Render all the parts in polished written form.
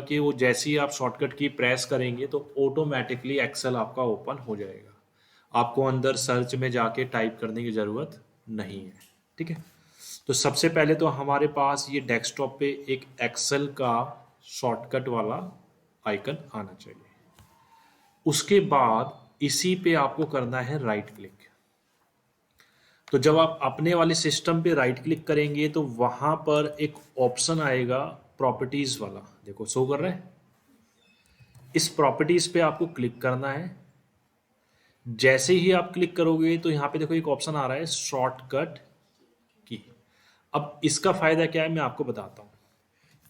कि वो जैसे ही आप शॉर्टकट की प्रेस करेंगे तो ऑटोमेटिकली एक्सेल आपका ओपन हो जाएगा। आपको अंदर सर्च में जाके टाइप करने की ज़रूरत नहीं है। ठीक है, तो सबसे पहले तो हमारे पास ये डेस्कटॉप पे एक एक्सेल का शॉर्टकट वाला आइकन आना चाहिए। उसके बाद इसी पे आपको करना है राइट क्लिक। तो जब आप अपने वाले सिस्टम पे राइट क्लिक करेंगे तो वहां पर एक ऑप्शन आएगा प्रॉपर्टीज वाला, देखो शो कर रहा है। इस प्रॉपर्टीज पे आपको क्लिक करना है। जैसे ही आप क्लिक करोगे तो यहाँ पे देखो एक ऑप्शन आ रहा है शॉर्टकट की। अब इसका फायदा क्या है मैं आपको बताता हूँ।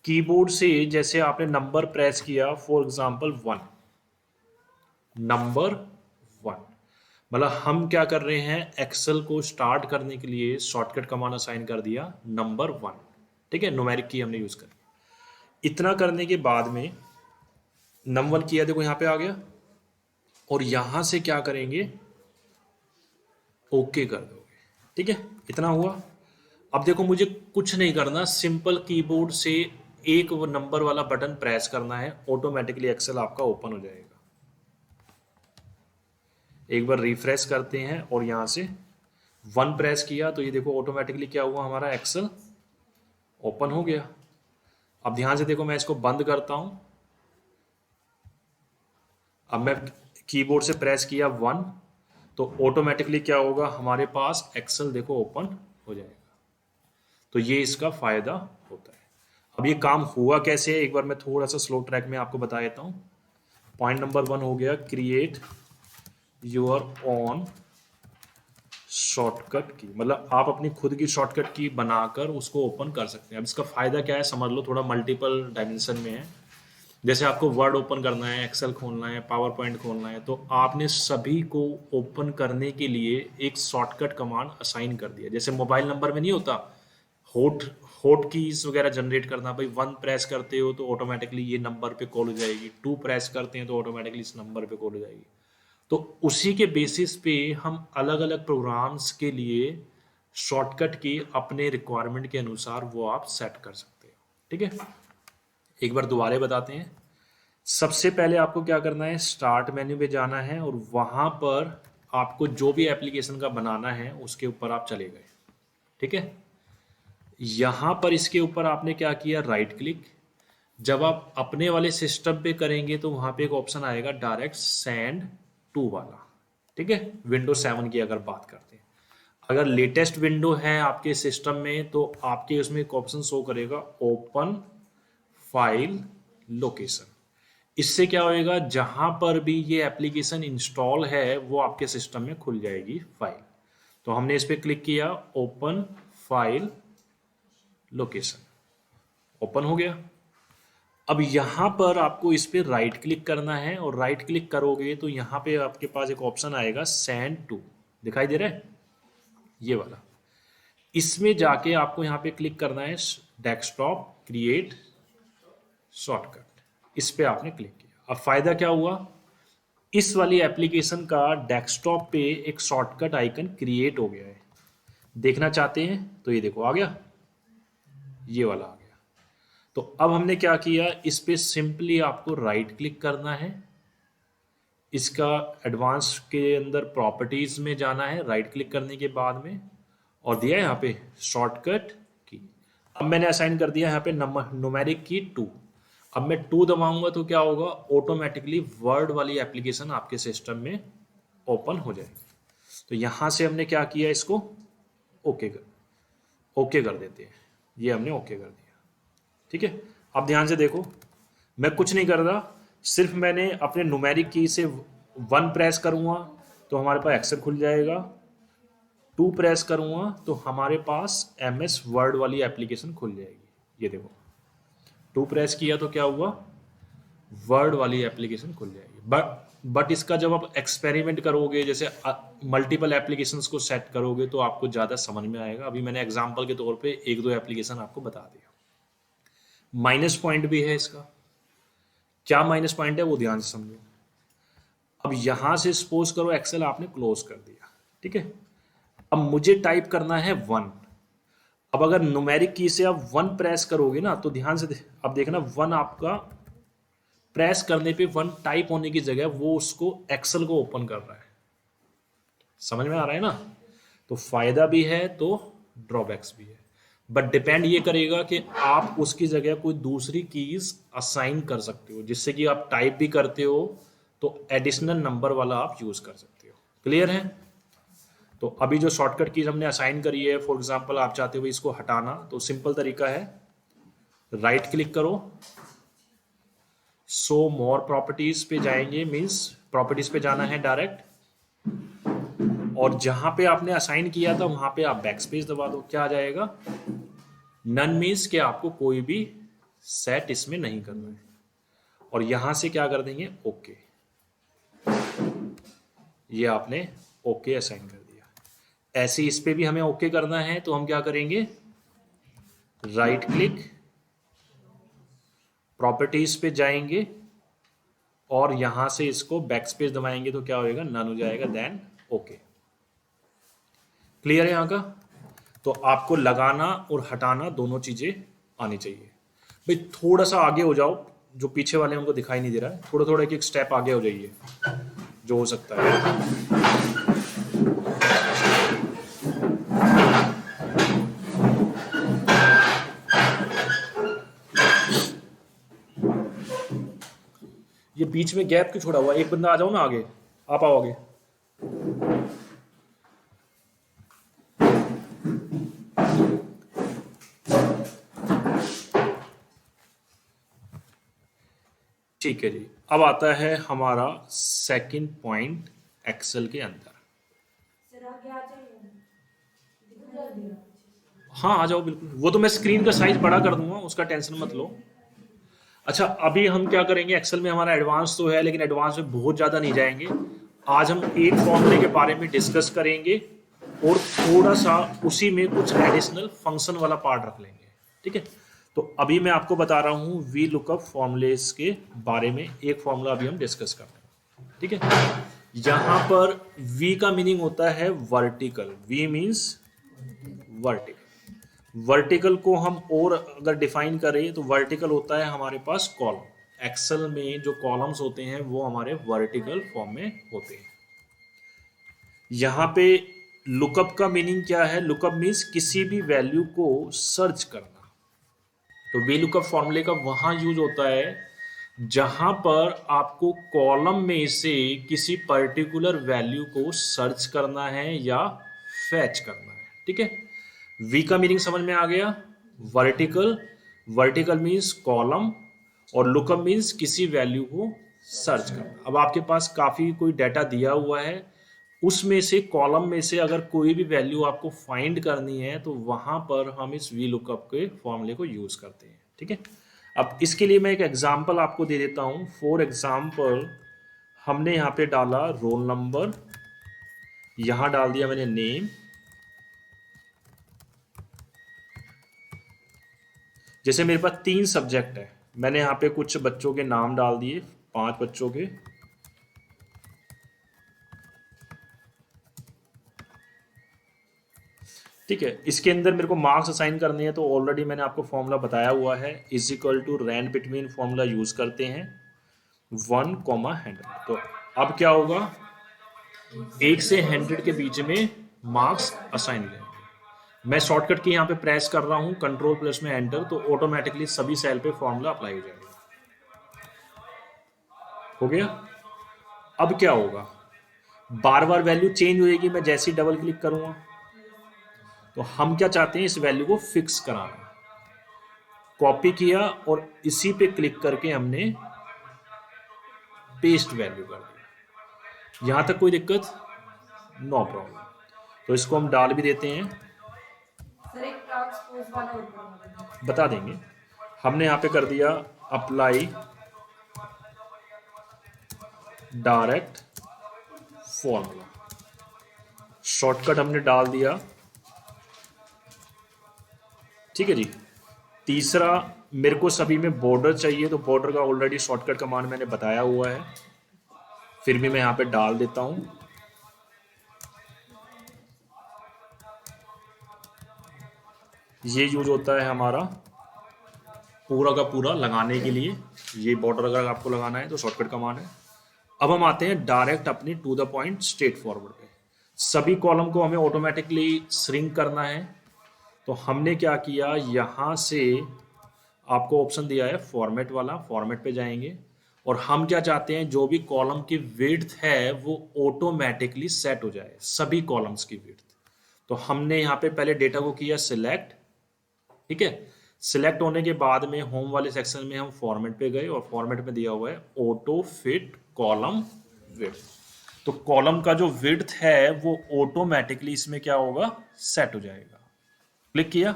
कीबोर्ड से जैसे आपने नंबर प्रेस किया, फॉर एग्जांपल 1, नंबर 1, मतलब हम क्या कर रहे हैं, एक्सेल को स्टार्ट करने के लिए शॉर्टकट कमांड असाइन कर दिया नंबर 1। ठीक है, न्यूमेरिक की हमने यूज कर। इतना करने के बाद में नंबर 1 किया, देखो यहाँ पे आ गया। और यहां से क्या करेंगे, ओके कर दोगे। ठीक है, इतना हुआ। अब देखो मुझे कुछ नहीं करना, सिंपल कीबोर्ड से एक वो नंबर वाला बटन प्रेस करना है, ऑटोमेटिकली एक्सेल आपका ओपन हो जाएगा। एक बार रिफ्रेश करते हैं और यहां से 1 प्रेस किया तो ये देखो ऑटोमेटिकली क्या हुआ, हमारा एक्सेल ओपन हो गया। अब ध्यान से देखो, मैं इसको बंद करता हूं। अब मैं कीबोर्ड से प्रेस किया 1 तो ऑटोमेटिकली क्या होगा, हमारे पास एक्सेल देखो ओपन हो जाएगा। तो ये इसका फायदा होता है। अब ये काम हुआ कैसे है, एक बार मैं थोड़ा सा स्लो ट्रैक में आपको बता देता हूं। पॉइंट नंबर 1 हो गया, क्रिएट योर ओन शॉर्टकट की, मतलब आप अपनी खुद की शॉर्टकट की बनाकर उसको ओपन कर सकते हैं। अब इसका फायदा क्या है समझ लो, थोड़ा मल्टीपल डायमेंशन में है। जैसे आपको वर्ड ओपन करना है, एक्सेल खोलना है, पावर पॉइंट खोलना है, तो आपने सभी को ओपन करने के लिए एक शॉर्टकट कमांड असाइन कर दिया। जैसे मोबाइल नंबर में नहीं होता होट होट कीज वगैरह जनरेट करना, भाई 1 प्रेस करते हो तो ऑटोमेटिकली ये नंबर पे कॉल हो जाएगी, 2 प्रेस करते हैं तो ऑटोमेटिकली इस नंबर पे कॉल हो जाएगी। तो उसी के बेसिस पे हम अलग अलग प्रोग्राम्स के लिए शॉर्टकट की अपने रिक्वायरमेंट के अनुसार वो आप सेट कर सकते हो। ठीक है, एक बार दोबारा बताते हैं। सबसे पहले आपको क्या करना है, स्टार्ट मेन्यू पे जाना है और वहां पर आपको जो भी एप्लीकेशन का बनाना है उसके ऊपर आप चले गए। ठीक है, यहां पर इसके ऊपर आपने क्या किया, राइट क्लिक। जब आप अपने वाले सिस्टम पे करेंगे तो वहां पे एक ऑप्शन आएगा डायरेक्ट सेंड टू वाला। ठीक है, विंडो 7 की अगर बात करते हैं, अगर लेटेस्ट विंडो है आपके सिस्टम में तो आपके उसमें एक ऑप्शन शो करेगा ओपन फाइल लोकेशन। इससे क्या होएगा, जहां पर भी ये एप्लीकेशन इंस्टॉल है वो आपके सिस्टम में खुल जाएगी फाइल। तो हमने इस पर क्लिक किया, ओपन फाइल लोकेशन, ओपन हो गया। अब यहां पर आपको इस पर राइट क्लिक करना है और राइट क्लिक करोगे तो यहां पे आपके पास एक ऑप्शन आएगा सेंड टू, दिखाई दे रहा है ये वाला। इसमें जाके आपको यहां पे क्लिक करना है डेस्कटॉप क्रिएट शॉर्टकट, इस पे आपने क्लिक किया। अब फायदा क्या हुआ, इस वाली एप्लीकेशन का डेस्कटॉप पे एक शॉर्टकट आइकन क्रिएट हो गया है। देखना चाहते हैं तो ये देखो आ गया, ये वाला आ गया। तो अब हमने क्या किया, इस पे सिंपली आपको राइट क्लिक करना है, इसका एडवांस के अंदर प्रॉपर्टीज में जाना है, राइट क्लिक करने के बाद में, और दिया यहाँ पे शॉर्टकट की। अब मैंने असाइन कर दिया यहाँ पे नंबर न्यूमेरिक की 2। अब मैं 2 दबाऊंगा तो क्या होगा, ऑटोमेटिकली वर्ड वाली एप्लीकेशन आपके सिस्टम में ओपन हो जाएगी। तो यहां से हमने क्या किया, इसको ओके कर देते हैं, ये हमने ओके कर दिया। ठीक है, अब ध्यान से देखो, मैं कुछ नहीं कर रहा, सिर्फ मैंने अपने न्यूमेरिक की से 1 प्रेस करूंगा तो हमारे पास एक्सेल खुल जाएगा, 2 प्रेस करूंगा तो हमारे पास MS वर्ड वाली एप्लीकेशन खुल जाएगी। ये देखो 2 प्रेस किया तो क्या हुआ, वर्ड वाली एप्लीकेशन खुल जाएगी। बट इसका जब आप एक्सपेरिमेंट करोगे, जैसे मल्टीपल एप्लीकेशंस को सेट करोगे तो आपको ज़्यादा समझ में आएगा। अभी मैंने एग्जांपल के तौर पे 1-2 एप्लीकेशन आपको बता दिया। माइनस पॉइंट भी है इसका, क्या माइनस पॉइंट है वो ध्यान से समझो। अब यहां से सपोज करो एक्सेल आपने क्लोज कर दिया। ठीक है, अब मुझे टाइप करना है 1। अब अगर न्यूमेरिक की से आप 1 प्रेस करोगे ना तो ध्यान से अब देखना 1 आपका प्रेस करने पे वन टाइप होने की जगह वो उसको एक्सेल को ओपन कर रहा है। समझ में आ रहा है ना? तो फायदा भी है तो ड्रॉबैक्स भी है, बट डिपेंड ये करेगा कि आप उसकी जगह कोई दूसरी कीज असाइन कर सकते हो, जिससे कि आप टाइप भी करते हो तो एडिशनल नंबर वाला आप यूज कर सकते हो। क्लियर है? तो अभी जो शॉर्टकट कीज हमने असाइन करी है, फॉर एग्जांपल आप चाहते हो इसको हटाना, तो सिंपल तरीका है, राइट क्लिक करो, सो मोर प्रॉपर्टीज पे जाएंगे, मींस प्रॉपर्टीज पे जाना है डायरेक्ट, और जहां पे आपने असाइन किया था वहां पे आप बैक स्पेस दबा दो। क्या आ जाएगा? नन मीन्स कि आपको कोई भी सेट इसमें नहीं करना है, और यहां से क्या कर देंगे? ओके। ये आपने ओके असाइन कर दिया। ऐसे इस पे भी हमें ओके करना है, तो हम क्या करेंगे? राइट क्लिक, प्रॉपर्टीज पे जाएंगे और यहां से इसको बैक स्पेस दबाएंगे तो क्या होएगा? नन हो जाएगा, देन ओके। क्लियर है यहाँ का? तो आपको लगाना और हटाना दोनों चीजें आनी चाहिए। भाई थोड़ा सा आगे हो जाओ, जो पीछे वाले उनको दिखाई नहीं दे रहा है, थोड़ा थोड़ा एक एक स्टेप आगे हो जाइए जो हो सकता है। ये बीच में गैप क्यों छोड़ा हुआ? एक बंदा आ जाओ ना आगे, आप आओ आगे। ठीक है जी, अब आता है हमारा सेकंड पॉइंट एक्सेल के अंदर। हाँ आ जाओ बिल्कुल, वो तो मैं स्क्रीन का साइज बड़ा कर दूंगा, उसका टेंशन मत लो। अच्छा अभी हम क्या करेंगे, एक्सेल में हमारा एडवांस तो है लेकिन एडवांस में बहुत ज़्यादा नहीं जाएंगे। आज हम एक फॉर्मूले के बारे में डिस्कस करेंगे और थोड़ा सा उसी में कुछ एडिशनल फंक्शन वाला पार्ट रख लेंगे। ठीक है, तो अभी मैं आपको बता रहा हूँ वी लुकअप फॉर्मूलेस के बारे में। एक फॉर्मूला अभी हम डिस्कस कर रहे हैं। ठीक है, यहाँ पर वी का मीनिंग होता है vertical. V means vertical. Vertical को हम और अगर डिफाइन करें तो वर्टिकल होता है हमारे पास कॉलम। एक्सेल में जो कॉलम्स होते हैं वो हमारे वर्टिकल फॉर्म में होते हैं। यहाँ पे लुकअप का मीनिंग क्या है? लुकअप मीन्स किसी भी वैल्यू को सर्च करना। तो वी लुकअप फॉर्मूले का वहां यूज होता है जहां पर आपको कॉलम में से किसी पर्टिकुलर वैल्यू को सर्च करना है या फैच करना है। ठीक है, वी का मीनिंग समझ में आ गया? वर्टिकल, वर्टिकल मीन्स कॉलम, और लुकअप मीन्स किसी वैल्यू को सर्च करना। अब आपके पास काफी कोई डाटा दिया हुआ है, उसमें से कॉलम में से अगर कोई भी वैल्यू आपको फाइंड करनी है तो वहां पर हम इस वी लुकअप के फॉर्मूले को यूज करते हैं। ठीक है, अब इसके लिए मैं एक एग्जांपल आपको दे देता हूं। फॉर एग्जांपल हमने यहाँ पे डाला रोल नंबर, यहां डाल दिया मैंने नेम। जैसे मेरे पास 3 सब्जेक्ट है, मैंने यहाँ पे कुछ बच्चों के नाम डाल दिए, 5 बच्चों के। ठीक है, इसके अंदर मेरे को मार्क्स असाइन करने हैं, तो ऑलरेडी मैंने आपको फॉर्मूला बताया हुआ है, is equal to rand between formula use करते हैं 1, 100। तो अब क्या होगा, 1 से 100 के बीच में मार्क्स असाइन हो जाएंगे। मैं शॉर्टकट की यहाँ पे प्रेस कर रहा हूँ कंट्रोल प्लस में एंटर, तो ऑटोमेटिकली सभी सेल पे फॉर्मूला अप्लाई हो जाएगा। हो गया? अब क्या होगा, बार बार वैल्यू चेंज होएगी मैं जैसे ही डबल क्लिक करूंगा। तो हम क्या चाहते हैं, इस वैल्यू को फिक्स कराना। कॉपी किया और इसी पे क्लिक करके हमने पेस्ट वैल्यू कर दिया। यहां तक कोई दिक्कत? No problem. तो इसको हम डाल भी देते हैं, बता देंगे। हमने यहां पे कर दिया अप्लाई डायरेक्ट फॉर्मूला, शॉर्टकट हमने डाल दिया। ठीक है जी, तीसरा मेरे को सभी में बॉर्डर चाहिए, तो बॉर्डर का ऑलरेडी शॉर्टकट कमांड मैंने बताया हुआ है, फिर भी मैं यहां पे डाल देता हूं। ये यूज होता है हमारा पूरा का पूरा लगाने के लिए। ये बॉर्डर अगर आपको लगाना है तो शॉर्टकट कमांड है। अब हम आते हैं डायरेक्ट अपनी to the point straightforward पे। सभी कॉलम को हमें ऑटोमेटिकली श्रिंक करना है, तो हमने क्या किया, यहाँ से आपको ऑप्शन दिया है फॉर्मेट वाला, फॉर्मेट पे जाएंगे और हम क्या चाहते हैं, जो भी कॉलम की विड्थ है वो ऑटोमेटिकली सेट हो जाए, सभी कॉलम्स की विड्थ। तो हमने यहाँ पे पहले डेटा को किया सिलेक्ट, ठीक है। सिलेक्ट होने के बाद में होम वाले सेक्शन में हम फॉर्मेट पे गए और फॉर्मेट में दिया हुआ है ऑटो फिट कॉलम विड्थ। तो कॉलम का जो विड्थ है वो ऑटोमेटिकली इसमें क्या होगा, सेट हो जाएगा। क्लिक किया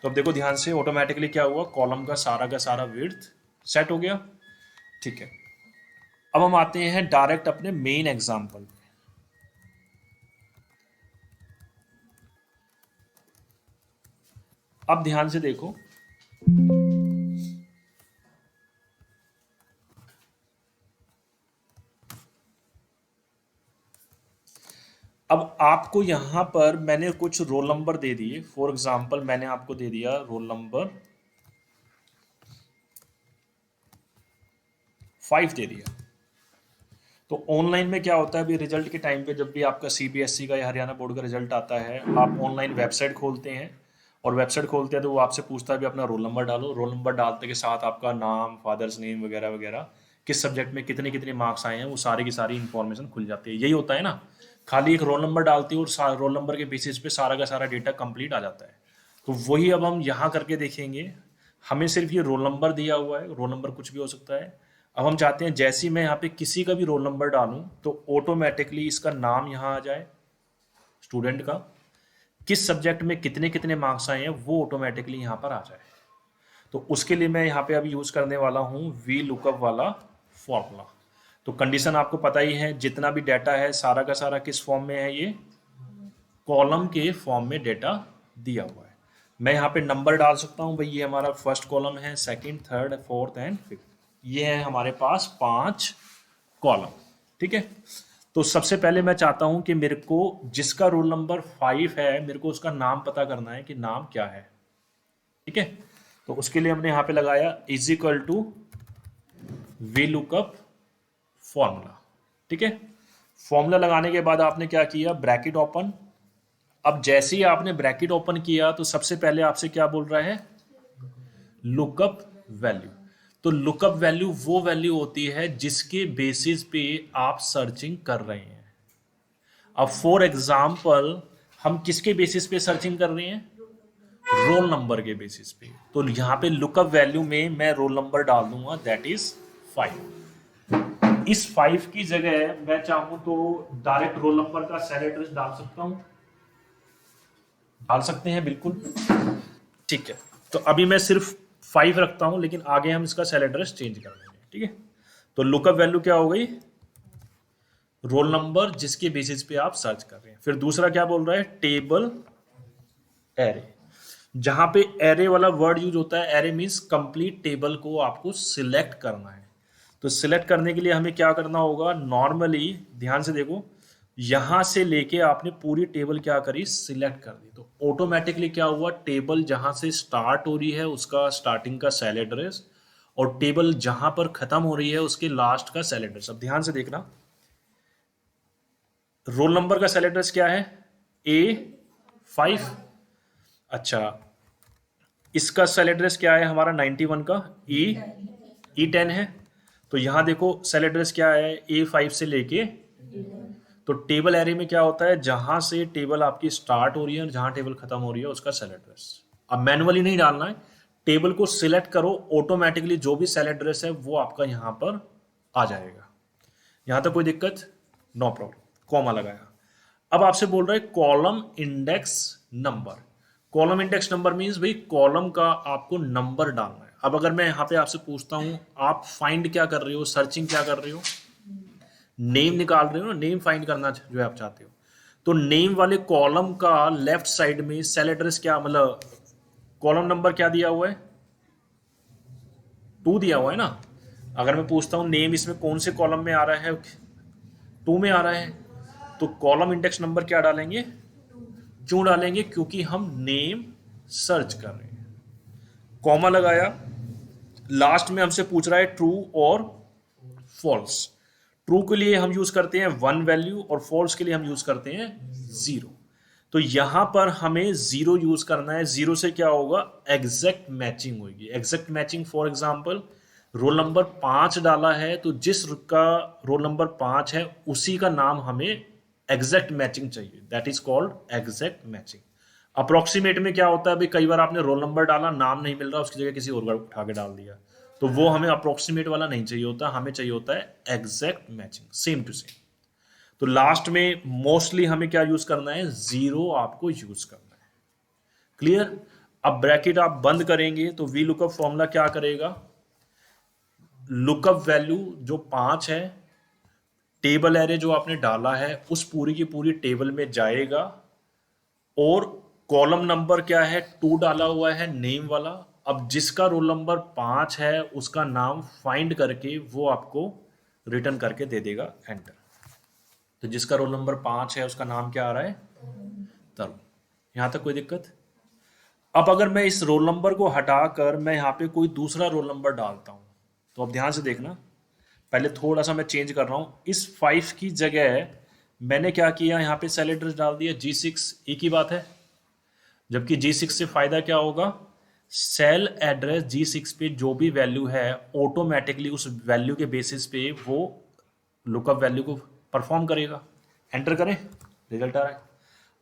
तो अब देखो ध्यान से, ऑटोमेटिकली क्या हुआ, कॉलम का सारा विड्थ सेट हो गया, ठीक है। अब हम आते हैं डायरेक्ट अपने मेन एग्जांपल पे। अब ध्यान से देखो, अब आपको यहां पर मैंने कुछ रोल नंबर दे दिए। फॉर एग्जांपल मैंने आपको दे दिया रोल नंबर 5 दे दिया। तो ऑनलाइन में क्या होता है, अभी रिजल्ट के टाइम पे जब भी आपका सीबीएसई का या हरियाणा बोर्ड का रिजल्ट आता है, आप ऑनलाइन वेबसाइट खोलते हैं और वेबसाइट खोलते हैं तो वो आपसे पूछता है भी अपना रोल नंबर डालो। रोल नंबर डालते के साथ आपका नाम, फादर्स नेम वगैरह वगैरह, किस सब्जेक्ट में कितने कितने मार्क्स आए हैं, वो सारी की सारी इंफॉर्मेशन खुल जाती है। यही होता है ना, खाली एक रोल नंबर डालती है और रोल नंबर के बेसिस पे सारा का सारा डेटा कंप्लीट आ जाता है। तो वही अब हम यहाँ करके देखेंगे। हमें सिर्फ ये रोल नंबर दिया हुआ है, रोल नंबर कुछ भी हो सकता है। अब हम चाहते हैं जैसे ही मैं यहाँ पे किसी का भी रोल नंबर डालूं तो ऑटोमेटिकली इसका नाम यहाँ आ जाए, स्टूडेंट का, किस सब्जेक्ट में कितने कितने मार्क्स आए हैं वो ऑटोमेटिकली यहाँ पर आ जाए। तो उसके लिए मैं यहाँ पे अभी यूज करने वाला हूँ वी लुकअप वाला फॉर्मूला। तो कंडीशन आपको पता ही है, जितना भी डाटा है सारा का सारा किस फॉर्म में है, ये कॉलम के फॉर्म में डेटा दिया हुआ है। मैं यहाँ पे नंबर डाल सकता हूँ, भाई ये हमारा फर्स्ट कॉलम है, second, third, fourth and fifth. ये है हमारे पास 5 कॉलम, ठीक है। तो सबसे पहले मैं चाहता हूं कि मेरे को जिसका रोल नंबर 5 है, मेरे को उसका नाम पता करना है कि नाम क्या है, ठीक है। तो उसके लिए हमने यहां पे लगाया is equal to V lookup formula, ठीक है। फॉर्मूला लगाने के बाद आपने क्या किया, ब्रैकेट ओपन। अब जैसे ही आपने ब्रैकेट ओपन किया तो सबसे पहले आपसे क्या बोल रहा है, लुकअप वैल्यू। तो लुकअप वैल्यू वो वैल्यू होती है जिसके बेसिस पे आप सर्चिंग कर रहे हैं। अब फॉर एग्जांपल हम किसके बेसिस पे सर्चिंग कर रहे हैं, रोल नंबर के बेसिस पे। तो यहां पे लुकअप वैल्यू में मैं रोल नंबर डाल दूंगा, दैट इज 5। इस 5 की जगह मैं चाहूं तो डायरेक्ट रोल नंबर का सेल एड्रेस डाल सकता हूं, डाल सकते हैं बिल्कुल, ठीक है। तो अभी मैं सिर्फ 5 रखता हूं, लेकिन आगे हम इसका सेल एड्रेस चेंज कर देंगे, ठीक है। तो लुकअप वैल्यू क्या हो गई, रोल नंबर जिसके बेसिस पे आप सर्च कर रहे हैं। फिर दूसरा क्या बोल रहा है, टेबल एरे। जहां पे एरे वाला वर्ड यूज होता है, एरे मींस कंप्लीट टेबल को आपको सिलेक्ट करना है। तो सिलेक्ट करने के लिए हमें क्या करना होगा, नॉर्मली ध्यान से देखो, यहां से लेके आपने पूरी टेबल क्या करी, सिलेक्ट कर दी। तो ऑटोमेटिकली क्या हुआ, टेबल जहां से स्टार्ट हो रही है उसका स्टार्टिंग का सेल एड्रेस, और टेबल जहां पर खत्म हो रही है उसके लास्ट का सेल एड्रेस। अब ध्यान से देखना, रोल नंबर का सेल एड्रेस क्या है, A5। अच्छा, इसका सेल एड्रेस क्या है हमारा 91 का, E10 है। तो यहां देखो सेल एड्रेस क्या है, A5 से लेके। तो टेबल एरे में क्या होता है, जहां से टेबल आपकी स्टार्ट हो रही है और जहां टेबल खत्म हो रही है उसका सेल एड्रेस। अब मैनुअली नहीं डालना है, टेबल को सिलेक्ट करो, ऑटोमेटिकली जो भी सेल एड्रेस है वो आपका यहां पर आ जाएगा। यहां तक कोई दिक्कत, नो प्रॉब्लम, कॉमा लगाया। अब आपसे बोल रहा है column index number. Column index number means भाई कॉलम का आपको नंबर डालना है। अब अगर मैं यहां पे आपसे पूछता हूं, आप फाइंड क्या कर रहे हो, सर्चिंग क्या कर रहे हो, नेम निकाल रहे हो ना, नेम फाइंड करना जो है आप चाहते हो। तो नेम वाले कॉलम का लेफ्ट साइड में सेल एड्रेस क्या, मतलब कॉलम नंबर क्या दिया हुआ है, 2 दिया हुआ है ना। अगर मैं पूछता हूं नेम इसमें कौन से कॉलम में आ रहा है, 2 में आ रहा है, तो कॉलम इंडेक्स नंबर क्या डालेंगे, क्यों डालेंगे, क्योंकि हम नेम सर्च कर रहे हैं। कॉमा लगाया, लास्ट में हमसे पूछ रहा है ट्रू और फॉल्स। ट्रू के लिए हम यूज करते हैं 1 वैल्यू और फॉल्स के लिए हम यूज करते हैं 0। तो यहां पर हमें 0 यूज करना है। 0 से क्या होगा, एग्जैक्ट मैचिंग होगी। Exact matching for example roll number 5 डाला है तो जिस का रोल नंबर 5 है उसी का नाम हमें एग्जैक्ट मैचिंग चाहिए, that is called exact matching. Approximate में क्या होता है, भाई कई बार आपने रोल नंबर डाला, नाम नहीं मिल रहा, उसकी जगह किसी और का उठा के डाल दिया, तो वो हमें अप्रोक्सीमेट वाला नहीं चाहिए होता, हमें चाहिए होता है exact matching, same to same. तो लास्ट में मोस्टली हमें क्या यूज करना है, 0 आपको यूज करना है। क्लियर। अब ब्रैकेट आप बंद करेंगे तो वी लुकअप फॉर्मूला क्या करेगा, लुकअप वैल्यू जो 5 है, टेबल एरे जो आपने डाला है उस पूरी की पूरी टेबल में जाएगा, और कॉलम नंबर क्या है, 2 डाला हुआ है नेम वाला। अब जिसका रोल नंबर 5 है उसका नाम फाइंड करके वो आपको रिटर्न करके दे देगा एंटर। तो जिसका रोल नंबर 5 है उसका नाम क्या आ रहा है, तरुण। यहां तक कोई दिक्कत। अब अगर मैं इस रोल नंबर को हटाकर मैं यहाँ पे कोई दूसरा रोल नंबर डालता हूँ, तो अब ध्यान से देखना, पहले थोड़ा सा मैं चेंज कर रहा हूँ। इस 5 की जगह मैंने क्या किया, यहाँ पे सेल एड्रेस डाल दिया G6, एक ही बात है। जबकि G6 से फायदा क्या होगा, सेल एड्रेस G6 पे जो भी वैल्यू है ऑटोमेटिकली उस वैल्यू के बेसिस पे वो लुकअप वैल्यू को परफॉर्म करेगा। एंटर करें, रिजल्ट आ रहा है।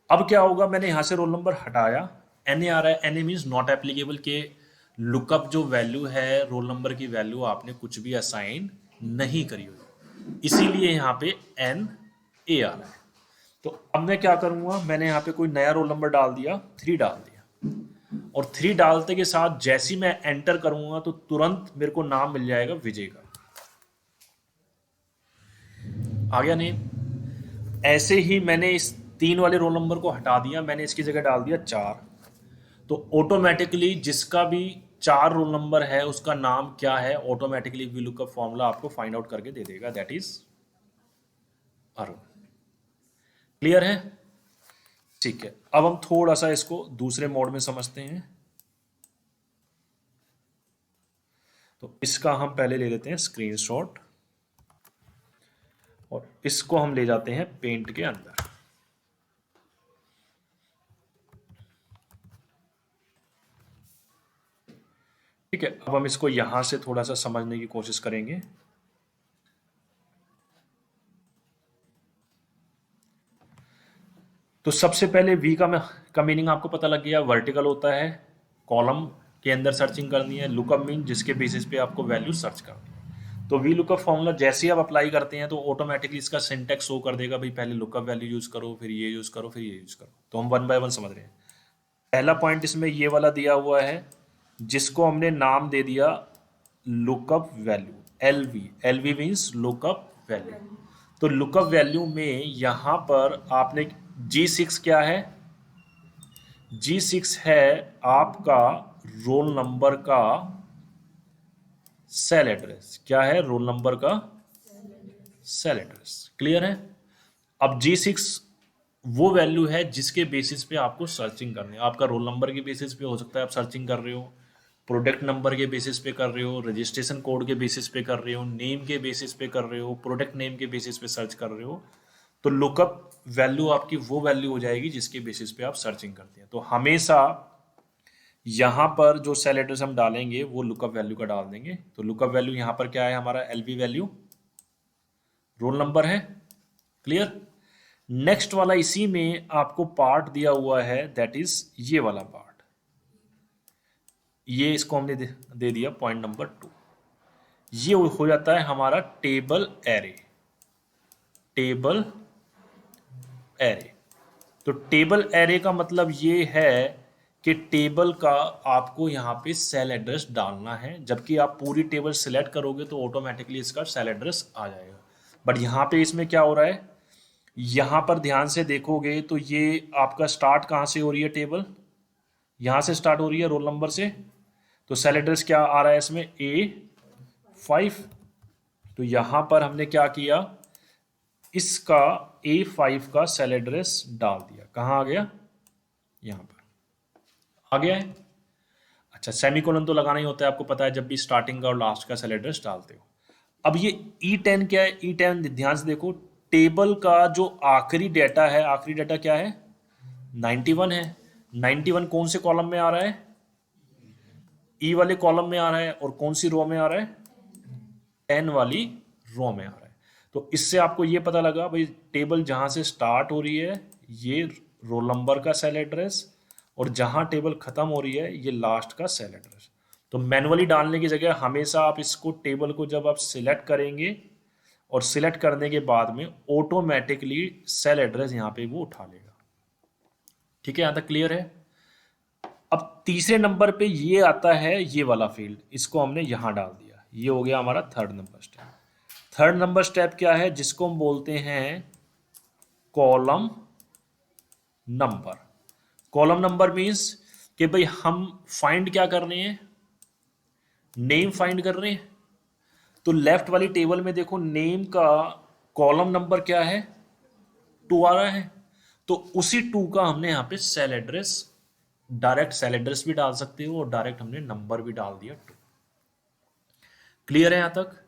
अब क्या होगा, मैंने यहां से रोल नंबर हटाया, NA आ रहा है, NA मीन्स नॉट एप्लीकेबल, के लुकअप जो वैल्यू है रोल नंबर की वैल्यू आपने कुछ भी असाइन नहीं करी हुई, इसीलिए यहां पे NA आ रहा है। तो अब मैं क्या करूंगा, मैंने यहां पे कोई नया रोल नंबर डाल दिया, 3 डाल दिया, और 3 डालते के साथ जैसे ही मैं एंटर करूंगा तो तुरंत मेरे को नाम मिल जाएगा विजय का। आ गया नेम। ऐसे ही मैंने इस 3 वाले रोल नंबर को हटा दिया, मैंने इसकी जगह डाल दिया 4। तो ऑटोमेटिकली जिसका भी 4 रोल नंबर है उसका नाम क्या है, ऑटोमेटिकली वी लुकअप फॉर्मूला आपको फाइंड आउट करके दे देगा, दैट इज अरुण। क्लियर है। ठीक है, अब हम थोड़ा सा इसको दूसरे मोड में समझते हैं। तो इसका हम पहले ले लेते हैं स्क्रीनशॉट, और इसको हम ले जाते हैं पेंट के अंदर। ठीक है, अब हम इसको यहां से थोड़ा सा समझने की कोशिश करेंगे। तो सबसे पहले वी का मीनिंग आपको पता लग गया, वर्टिकल होता है, कॉलम के अंदर सर्चिंग करनी है। लुकअप मीन जिसके बेसिस पे आपको वैल्यू सर्च करनी है। तो वी लुकअप फॉर्मूला जैसे ही आप अप्लाई करते हैं तो ऑटोमेटिकली इसका सिंटेक्स शो कर देगा, भाई पहले लुकअप वैल्यू यूज करो, फिर ये यूज करो, फिर ये यूज करो। तो हम 1 बाय 1 समझ रहे हैं। पहला पॉइंट इसमें ये वाला दिया हुआ है, जिसको हमने नाम दे दिया lookup value, LV। LV means lookup value. तो लुकअप वैल्यू में यहां पर आपने G6 क्या है, G6 है आपका रोल नंबर का सेल एड्रेस। क्या है, रोल नंबर का सेल एड्रेस। क्लियर है। अब G6 वो वैल्यू है जिसके बेसिस पे आपको सर्चिंग करनी है। आपका रोल नंबर के बेसिस पे हो सकता है आप सर्चिंग कर रहे हो, प्रोडक्ट नंबर के बेसिस पे कर रहे हो, रजिस्ट्रेशन कोड के बेसिस पे कर रहे हो, नेम के बेसिस पे कर रहे हो, प्रोडक्ट नेम के बेसिस पे सर्च कर रहे हो। तो लुकअप वैल्यू आपकी वो वैल्यू हो जाएगी जिसके बेसिस पे आप सर्चिंग करते हैं। तो हमेशा यहां पर जो सेल एड्रेस हम डालेंगे वो लुकअप वैल्यू का डाल देंगे। तो लुकअप वैल्यू यहां पर क्या है, हमारा LV वैल्यू रोल नंबर है। क्लियर। नेक्स्ट वाला इसी में आपको पार्ट दिया हुआ है, दैट इज ये वाला पार्ट। ये इसको हमने दे दिया पॉइंट नंबर 2। ये हो जाता है हमारा टेबल एरे। Table array. तो टेबल एरे का मतलब ये है कि टेबल का आपको यहां पे सेल एड्रेस डालना है। जबकि आप पूरी टेबल सिलेक्ट करोगे तो ऑटोमेटिकली इसका सेल एड्रेस आ जाएगा। बट यहां पे इसमें क्या हो रहा है, यहां पर ध्यान से देखोगे तो ये आपका स्टार्ट कहां से हो रही है, टेबल यहां से स्टार्ट हो रही है रोल नंबर से। तो सेल एड्रेस क्या आ रहा है इसमें, A5। तो यहां पर हमने क्या किया, इसका A5 का सेल एड्रेस डाल दिया। कहां आ गया, यहां पर आ गया है। अच्छा, सेमीकोलन तो लगाना ही होता है, आपको पता है जब भी स्टार्टिंग का और लास्ट का सेल एड्रेस डालते हो। अब ये E10 क्या है? E10 ध्यान से देखो, टेबल का जो आखिरी डाटा है, आखिरी डाटा क्या है? 91 है। 91 कौन से कॉलम में आ रहा है? ई वाले कॉलम में आ रहा है। और कौन सी रो में आ रहा है? 10 वाली रो में आ रहा है। तो इससे आपको ये पता लगा भाई, टेबल जहां से स्टार्ट हो रही है ये रोल नंबर का सेल एड्रेस, और जहां टेबल खत्म हो रही है ये लास्ट का सेल एड्रेस। तो मैनुअली डालने की जगह हमेशा आप इसको, टेबल को जब आप सिलेक्ट करेंगे और सिलेक्ट करने के बाद में ऑटोमेटिकली सेल एड्रेस यहाँ पे वो उठा लेगा। ठीक है, यहां तक क्लियर है? अब तीसरे नंबर पे ये आता है, ये वाला फील्ड, इसको हमने यहां डाल दिया, ये हो गया हमारा third number step. Third number step क्या है? जिसको हम बोलते हैं column number. Column number means कि भाई हम फाइंड क्या कर रहे हैं? नेम फाइंड कर रहे हैं। तो लेफ्ट वाली टेबल में देखो, नेम का कॉलम नंबर क्या है? 2 आ रहा है। तो उसी 2 का हमने यहाँ पे cell address, direct cell address भी डाल सकते हो और डायरेक्ट हमने नंबर भी डाल दिया 2। क्लियर है यहां तक?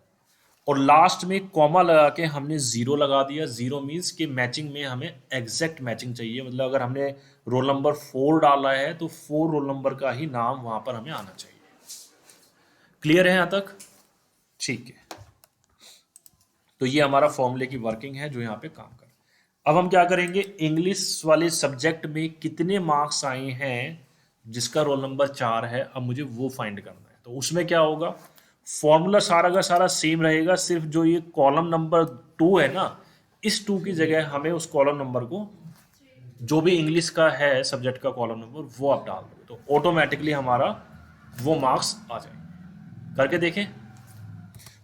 और लास्ट में कॉमा लगा के हमने 0 लगा दिया। 0 मीन्स कि मैचिंग में हमें एग्जैक्ट मैचिंग चाहिए, मतलब अगर हमने रोल नंबर 4 डाला है तो 4 रोल नंबर का ही नाम वहां पर हमें आना चाहिए। क्लियर है यहां तक? ठीक है, तो ये हमारा फॉर्मूले की वर्किंग है जो यहाँ पे काम कर। अब हम क्या करेंगे, इंग्लिश वाले सब्जेक्ट में कितने मार्क्स आए हैं जिसका रोल नंबर 4 है, अब मुझे वो फाइंड करना है। तो उसमें क्या होगा, फॉर्मूला सारा का सारा सेम रहेगा, सिर्फ जो ये कॉलम नंबर 2 है ना, इस 2 की जगह हमें उस कॉलम नंबर को, जो भी इंग्लिश का है सब्जेक्ट का कॉलम नंबर, वो आप डाल दो तो ऑटोमेटिकली हमारा वो मार्क्स आ जाएंगे। करके देखें।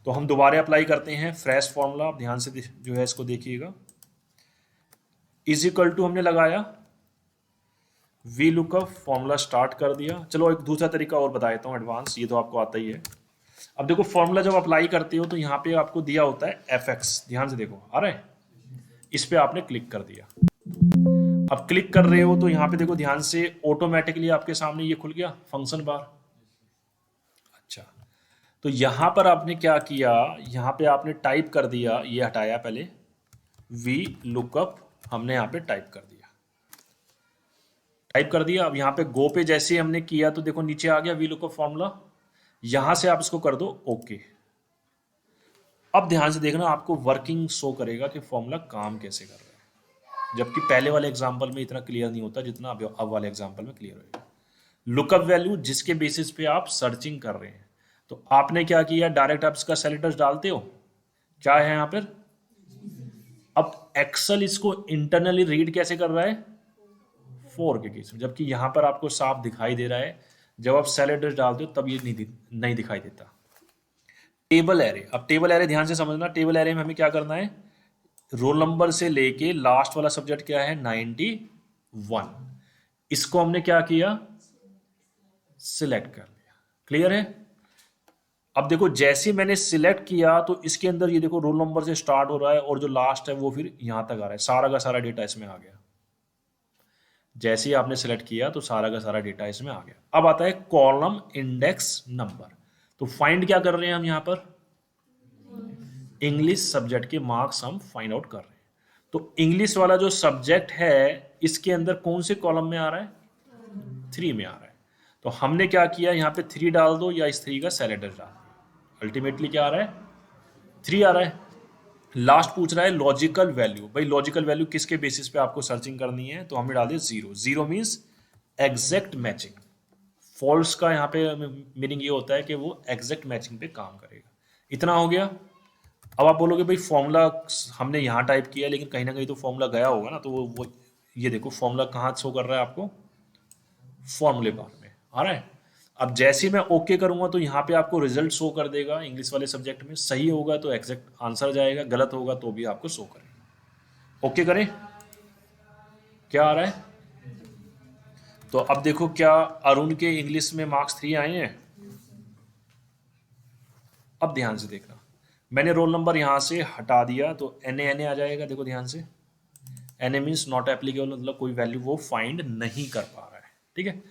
तो हम दोबारा अप्लाई करते हैं फ्रेश फॉर्मूला। आप ध्यान से जो है इसको देखिएगा। इज इक्वल टू हमने लगाया, वी लुकअप, फॉर्मूला स्टार्ट कर दिया। चलो एक दूसरा तरीका और बता देता हूँ एडवांस, ये तो आपको आता ही है। अब देखो, फॉर्मूला जब अप्लाई करते हो तो यहाँ पे आपको दिया होता है fx, ध्यान से देखो आ रहा है, इस पे आपने क्लिक कर दिया। अब क्लिक कर रहे हो तो यहाँ पे देखो ध्यान से, ऑटोमेटिकली आपके सामने ये खुल गया फंक्शन बार। अच्छा, तो यहां पर आपने क्या किया, यहां पे आपने टाइप कर दिया, ये हटाया पहले, वी लुकअप हमने यहां पे टाइप कर दिया, टाइप कर दिया। अब यहां पे गो पे जैसे हमने किया तो देखो नीचे आ गया वी लुकअप फॉर्मूला। यहां से आप इसको कर दो ओके। अब ध्यान से देखना, आपको वर्किंग शो करेगा कि फॉर्मूला काम कैसे कर रहा है, जबकि पहले वाले एग्जाम्पल में इतना क्लियर नहीं होता जितना अब वाले एग्जाम्पल में क्लियर होगा। लुकअप वैल्यू जिसके बेसिस पे आप सर्चिंग कर रहे हैं, तो आपने क्या किया, डायरेक्ट आप इसका सेल एड्रेस डालते हो, क्या है यहां पर। अब एक्सेल इसको इंटरनली रीड कैसे कर रहा है, 4 के केस में, जबकि यहां पर आपको साफ दिखाई दे रहा है जब आप सेल एड्रेस डालते हो तब ये नहीं दिखाई देता। टेबल एरे, अब टेबल एरे ध्यान से समझना, टेबल एरे में हमें क्या करना है, रोल नंबर से लेके लास्ट वाला सब्जेक्ट क्या है 91, इसको हमने क्या किया, सिलेक्ट कर लिया। क्लियर है? अब देखो जैसे मैंने सिलेक्ट किया तो इसके अंदर ये देखो रोल नंबर से स्टार्ट हो रहा है और जो लास्ट है वो फिर यहां तक आ रहा है, सारा का सारा डेटा इसमें आ गया। जैसे ही आपने सिलेक्ट किया तो सारा का सारा डेटा इसमें आ गया। अब आता है कॉलम इंडेक्स नंबर। तो फाइंड क्या कर रहे हैं हम यहां पर, इंग्लिश सब्जेक्ट के मार्क्स हम फाइंड आउट कर रहे हैं। तो इंग्लिश वाला जो सब्जेक्ट है इसके अंदर कौन से कॉलम में आ रहा है, 3 में आ रहा है। तो हमने क्या किया, यहाँ पे 3 डाल दो या इस 3 का सेल एड्रेस डाल दो। अल्टीमेटली क्या आ रहा है, 3 आ रहा है। लास्ट पूछ रहा है लॉजिकल वैल्यू, भाई लॉजिकल वैल्यू किसके बेसिस पे आपको सर्चिंग करनी है, तो हमने डाल दिया 0। 0 मीन्स एग्जैक्ट मैचिंग। फॉल्स का यहाँ पे मीनिंग ये होता है कि वो एग्जैक्ट मैचिंग पे काम करेगा। इतना हो गया। अब आप बोलोगे भाई फॉर्मूला हमने यहाँ टाइप किया लेकिन कहीं ना कहीं तो फॉर्मूला गया होगा ना, तो वो ये देखो फॉर्मूला कहाँ शो कर रहा है आपको, फॉर्मूले बार में आ रहा है। अब जैसे ही मैं ओके करूंगा तो यहाँ पे आपको रिजल्ट शो कर देगा इंग्लिश वाले सब्जेक्ट में, सही होगा तो एग्जैक्ट आंसर जाएगा, गलत होगा तो भी आपको शो करेगा। ओके करें, क्या आ रहा है। तो अब देखो क्या अरुण के इंग्लिश में मार्क्स 3 आए हैं। अब ध्यान से देखना, मैंने रोल नंबर यहां से हटा दिया तो NA आ जाएगा। देखो ध्यान से, NA मीन्स नॉट एप्लीकेबल, मतलब कोई वैल्यू वो फाइंड नहीं कर पा रहा है। ठीक है,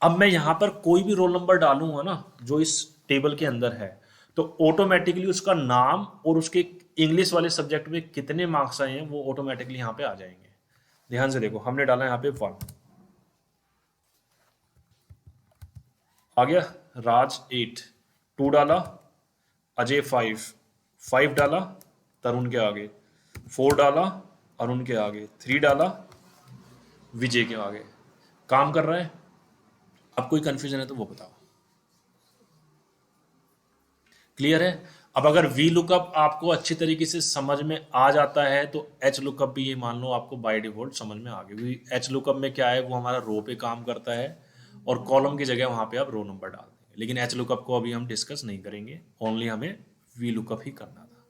अब मैं यहाँ पर कोई भी रोल नंबर डालूंगा ना जो इस टेबल के अंदर है, तो ऑटोमेटिकली उसका नाम और उसके इंग्लिश वाले सब्जेक्ट में कितने मार्क्स आए हैं वो ऑटोमेटिकली यहाँ पे आ जाएंगे। ध्यान से देखो, हमने डाला यहाँ पे 1, आ गया। राज 8, 2 डाला, अजय 5, 5 डाला, तरुण के आगे, 4 डाला, अरुण के आगे, 3 डाला, विजय के आगे। काम कर रहा है? अब कोई कंफ्यूजन है तो वो बताओ। क्लियर है? अब अगर वी लुकअप आपको अच्छी तरीके से समझ में आ जाता है तो एच लुकअप भी ये मान लो आपको बाय डिफॉल्ट समझ में आ गया। एच लुकअप में क्या है, वो हमारा रो पे काम करता है और कॉलम की जगह वहां पे आप रो नंबर डाल देंगे। लेकिन एच लुकअप को अभी हम डिस्कस नहीं करेंगे, ओनली हमें वी लुकअप ही करना था।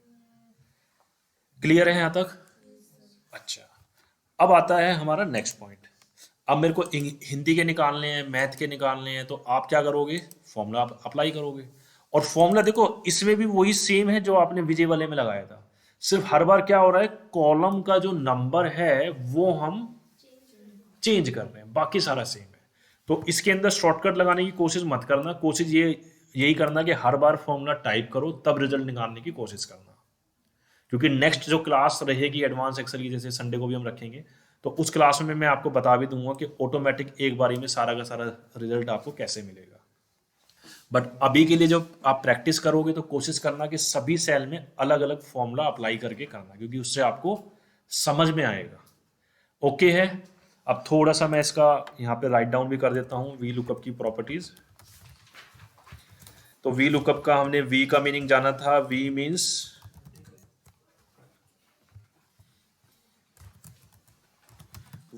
क्लियर है यहां तक? अच्छा, अब आता है हमारा नेक्स्ट पॉइंट। अब मेरे को हिंदी के निकालने हैं, मैथ के निकालने हैं, तो आप क्या करोगे? फॉर्मूला आप अप्लाई करोगे। और फॉर्मूला देखो इसमें भी वही सेम है जो आपने विजय वाले में लगाया था, सिर्फ हर बार क्या हो रहा है, कॉलम का जो नंबर है वो हम चेंज कर रहे हैं, बाकी सारा सेम है। तो इसके अंदर शॉर्टकट लगाने की कोशिश मत करना, कोशिश ये यही करना कि हर बार फॉर्मूला टाइप करो तब रिजल्ट निकालने की कोशिश करना। क्योंकि नेक्स्ट जो क्लास रहेगी एडवांस एक्सेल की, जैसे संडे को भी हम रखेंगे, तो उस क्लास में मैं आपको बता भी दूंगा कि ऑटोमेटिक एक बारी में सारा का सारा रिजल्ट आपको कैसे मिलेगा। बट अभी के लिए जब आप प्रैक्टिस करोगे तो कोशिश करना कि सभी सेल में अलग अलग फॉर्मूला अप्लाई करके करना, क्योंकि उससे आपको समझ में आएगा। ओके है? अब थोड़ा सा मैं इसका यहाँ पे राइट डाउन भी कर देता हूँ वी लुकअप की प्रॉपर्टीज। तो वी लुकअप का हमने वी का मीनिंग जाना था, वी मीन्स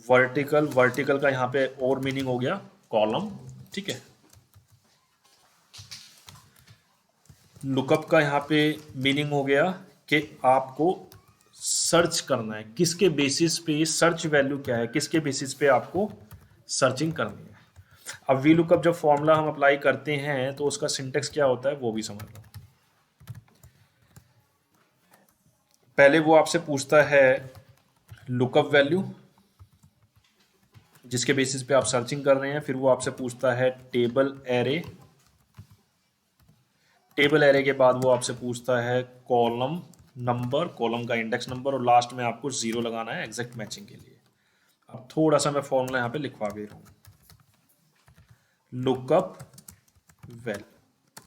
वर्टिकल, वर्टिकल का यहाँ पे और मीनिंग हो गया कॉलम, ठीक है। लुकअप का यहाँ पे मीनिंग हो गया कि आपको सर्च करना है, किसके बेसिस पे, सर्च वैल्यू क्या है, किसके बेसिस पे आपको सर्चिंग करनी है। अब वी लुकअप जब फॉर्मूला हम अप्लाई करते हैं तो उसका सिंटेक्स क्या होता है वो भी समझ लो। पहले वो आपसे पूछता है लुकअप वैल्यू जिसके बेसिस पे आप सर्चिंग कर रहे हैं, फिर वो आपसे पूछता है टेबल एरे, टेबल एरे के बाद वो आपसे पूछता है कॉलम नंबर, कॉलम का इंडेक्स नंबर, और लास्ट में आपको 0 लगाना है एग्जैक्ट मैचिंग के लिए। अब थोड़ा सा मैं फॉर्मूला यहाँ पे लिखवा दे रहा हूँ, लुकअप वैल्यू।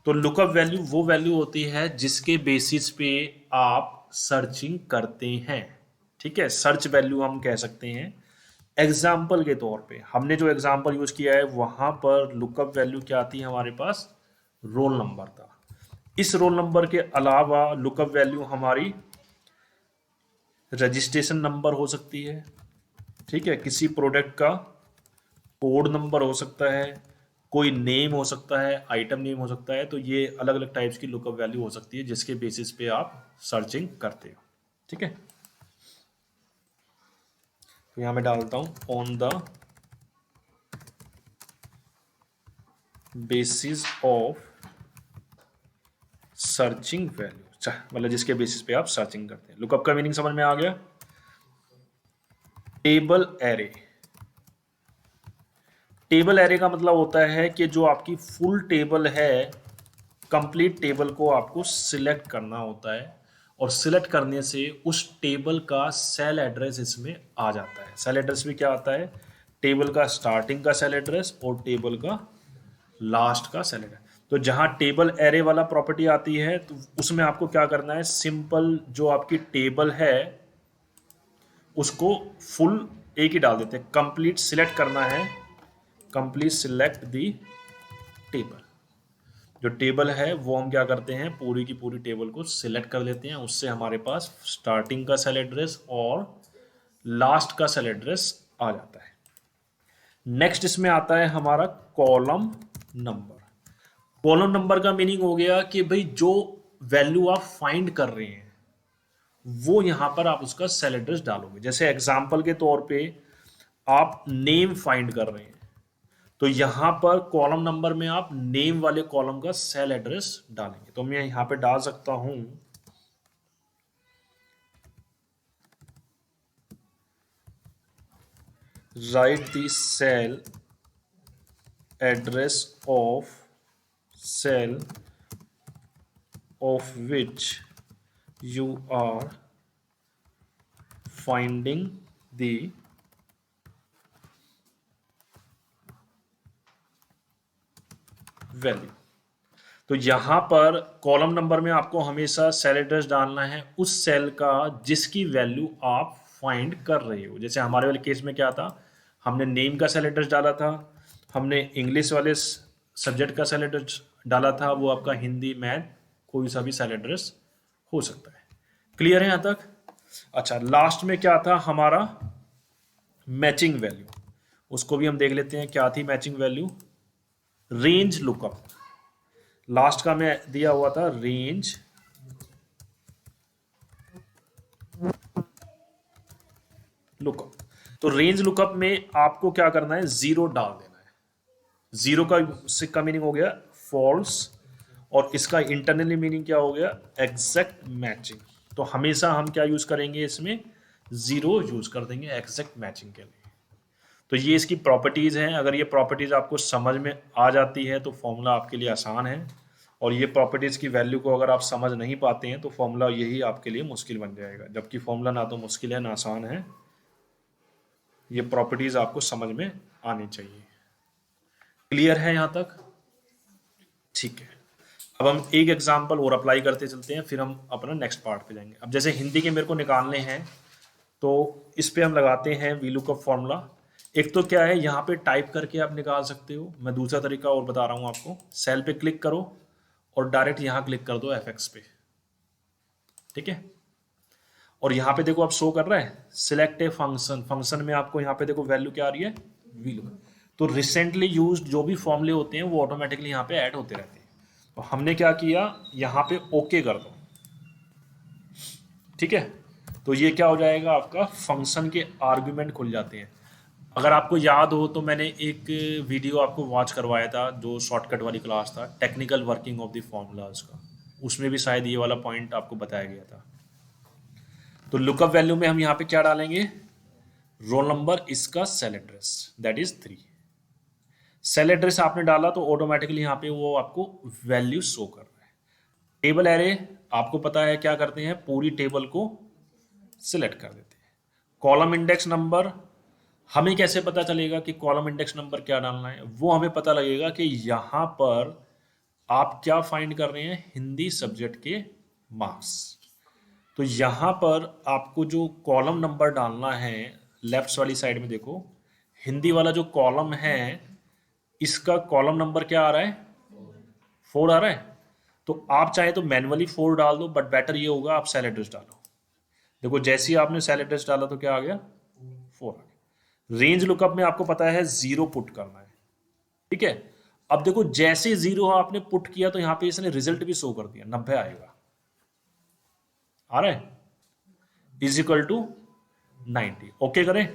तो लुकअप वैल्यू वो वैल्यू होती है जिसके बेसिस पे आप सर्चिंग करते हैं, ठीक है। सर्च वैल्यू हम कह सकते हैं। एग्जाम्पल के तौर पे हमने जो एग्जाम्पल यूज किया है वहां पर लुकअप वैल्यू क्या आती है हमारे पास, रोल नंबर था। इस रोल नंबर के अलावा लुकअप वैल्यू हमारी रजिस्ट्रेशन नंबर हो सकती है, ठीक है, किसी प्रोडक्ट का कोड नंबर हो सकता है, कोई नेम हो सकता है, आइटम नेम हो सकता है। तो ये अलग अलग टाइप्स की लुकअप वैल्यू हो सकती है जिसके बेसिस पे आप सर्चिंग करते हो, ठीक है। तो यहां मैं डालता हूं on the basis of searching value, मतलब जिसके बेसिस पे आप सर्चिंग करते हैं। लुकअप का मीनिंग समझ में आ गया। टेबल एरे, टेबल एरे का मतलब होता है कि जो आपकी फुल टेबल है, कंप्लीट टेबल को आपको सिलेक्ट करना होता है, और सिलेक्ट करने से उस टेबल का सेल एड्रेस इसमें आ जाता है। सेल एड्रेस में क्या आता है, टेबल का स्टार्टिंग का सेल एड्रेस और टेबल का लास्ट का सेल एड्रेस। तो जहां टेबल एरे वाला प्रॉपर्टी आती है तो उसमें आपको क्या करना है, सिंपल जो आपकी टेबल है उसको फुल एक ही डाल देते हैं, कंप्लीट सिलेक्ट करना है, कंप्लीट सिलेक्ट दी टेबल। जो टेबल है वो हम क्या करते हैं, पूरी की पूरी टेबल को सिलेक्ट कर लेते हैं, उससे हमारे पास स्टार्टिंग का सेल एड्रेस और लास्ट का सेल एड्रेस आ जाता है। नेक्स्ट इसमें आता है हमारा कॉलम नंबर। कॉलम नंबर का मीनिंग हो गया कि भाई जो वैल्यू आप फाइंड कर रहे हैं वो यहां पर आप उसका सेल एड्रेस डालोगे। जैसे एग्जांपल के तौर पे आप नेम फाइंड कर रहे हैं, तो यहां पर कॉलम नंबर में आप नेम वाले कॉलम का सेल एड्रेस डालेंगे। तो मैं यहां पे डाल सकता हूं right the cell address of cell of which you are finding the value. तो यहां पर कॉलम नंबर में आपको हमेशा सेल एड्रेस डालना है उस सेल का जिसकी वैल्यू आप फाइंड कर रहे हो। जैसे हमारे वाले केस में क्या था, हमने नेम का सेल एड्रेस डाला था, हमने इंग्लिश वाले सब्जेक्ट का सेल एड्रेस डाला था, वो आपका हिंदी मैथ कोई सा भी सेल एड्रेस हो सकता है। क्लियर है यहां तक? अच्छा, लास्ट में क्या था हमारा मैचिंग वैल्यू, उसको भी हम देख लेते हैं क्या थी matching value. Range lookup, last का मैं दिया हुआ था रेंज लुकअप। तो रेंज लुकअप में आपको क्या करना है, जीरो डाल देना है। जीरो का से का मीनिंग हो गया फॉल्स, और इसका इंटरनली मीनिंग क्या हो गया, एग्जैक्ट मैचिंग। तो हमेशा हम क्या यूज करेंगे, इसमें जीरो यूज कर देंगे एग्जैक्ट मैचिंग के लिए। तो ये इसकी प्रॉपर्टीज हैं। अगर ये प्रॉपर्टीज आपको समझ में आ जाती है तो फॉर्मूला आपके लिए आसान है, और ये प्रॉपर्टीज की वैल्यू को अगर आप समझ नहीं पाते हैं तो फॉर्मूला यही आपके लिए मुश्किल बन जाएगा। जबकि फॉर्मूला ना तो मुश्किल है ना आसान है, ये प्रॉपर्टीज आपको समझ में आनी चाहिए। क्लियर है यहां तक? ठीक है, अब हम एक एग्जांपल और अप्लाई करते चलते हैं, फिर हम अपना नेक्स्ट पार्ट पे जाएंगे। अब जैसे हिंदी के मेरे को निकालने हैं तो इस पे हम लगाते हैं वीलुकअप फॉर्मूला। एक तो क्या है, यहाँ पे टाइप करके आप निकाल सकते हो, मैं दूसरा तरीका और बता रहा हूँ आपको। सेल पे क्लिक करो और डायरेक्ट यहाँ क्लिक कर दो एफ पे, ठीक है। और यहाँ पे देखो आप शो कर रहा है सिलेक्ट ए फंक्शन, फंक्शन में आपको यहाँ पे देखो वैल्यू क्या आ रही है, वीलुकअप। तो रिसेंटली यूज्ड जो भी फॉर्मूले होते हैं वो ऑटोमेटिकली यहाँ पे ऐड होते रहते हैं। तो हमने क्या किया, यहाँ पे ओके कर दो, ठीक है। तो ये क्या हो जाएगा, आपका फंक्शन के आर्गुमेंट खुल जाते हैं। अगर आपको याद हो तो मैंने एक वीडियो आपको वॉच करवाया था जो शॉर्टकट वाली क्लास था, technical working of the formulas का, उसमें भी शायद ये वाला पॉइंट आपको बताया गया था। तो लुकअप वैल्यू में हम यहाँ पे क्या डालेंगे, रोल नंबर, इसका cell address that is 3। Cell address आपने डाला तो ऑटोमेटिकली यहाँ पे वो आपको वैल्यू शो कर रहा है। टेबल एरे आपको पता है क्या करते हैं, पूरी टेबल को सिलेक्ट कर देते हैं। कॉलम इंडेक्स नंबर, हमें कैसे पता चलेगा कि कॉलम इंडेक्स नंबर क्या डालना है, वो हमें पता लगेगा कि यहां पर आप क्या फाइंड कर रहे हैं, हिंदी सब्जेक्ट के मार्क्स। तो यहां पर आपको जो कॉलम नंबर डालना है, लेफ्ट वाली साइड में देखो हिंदी वाला जो कॉलम है इसका कॉलम नंबर क्या आ रहा है, 4 आ रहा है। तो आप चाहे तो मैनुअली 4 डाल दो, बट बेटर ये होगा आप सेल एड्रेस डालो। देखो जैसे ही आपने सेल एड्रेस डाला तो क्या आ गया, 4 आ गया। रेंज लुकअप में आपको पता है 0 पुट करना है, ठीक है। अब देखो जैसे 0 आपने पुट किया तो यहां पे इसने रिजल्ट भी शो कर दिया, 90 आएगा, आ रहा है, इज इक्वल टू 90। ओके करें,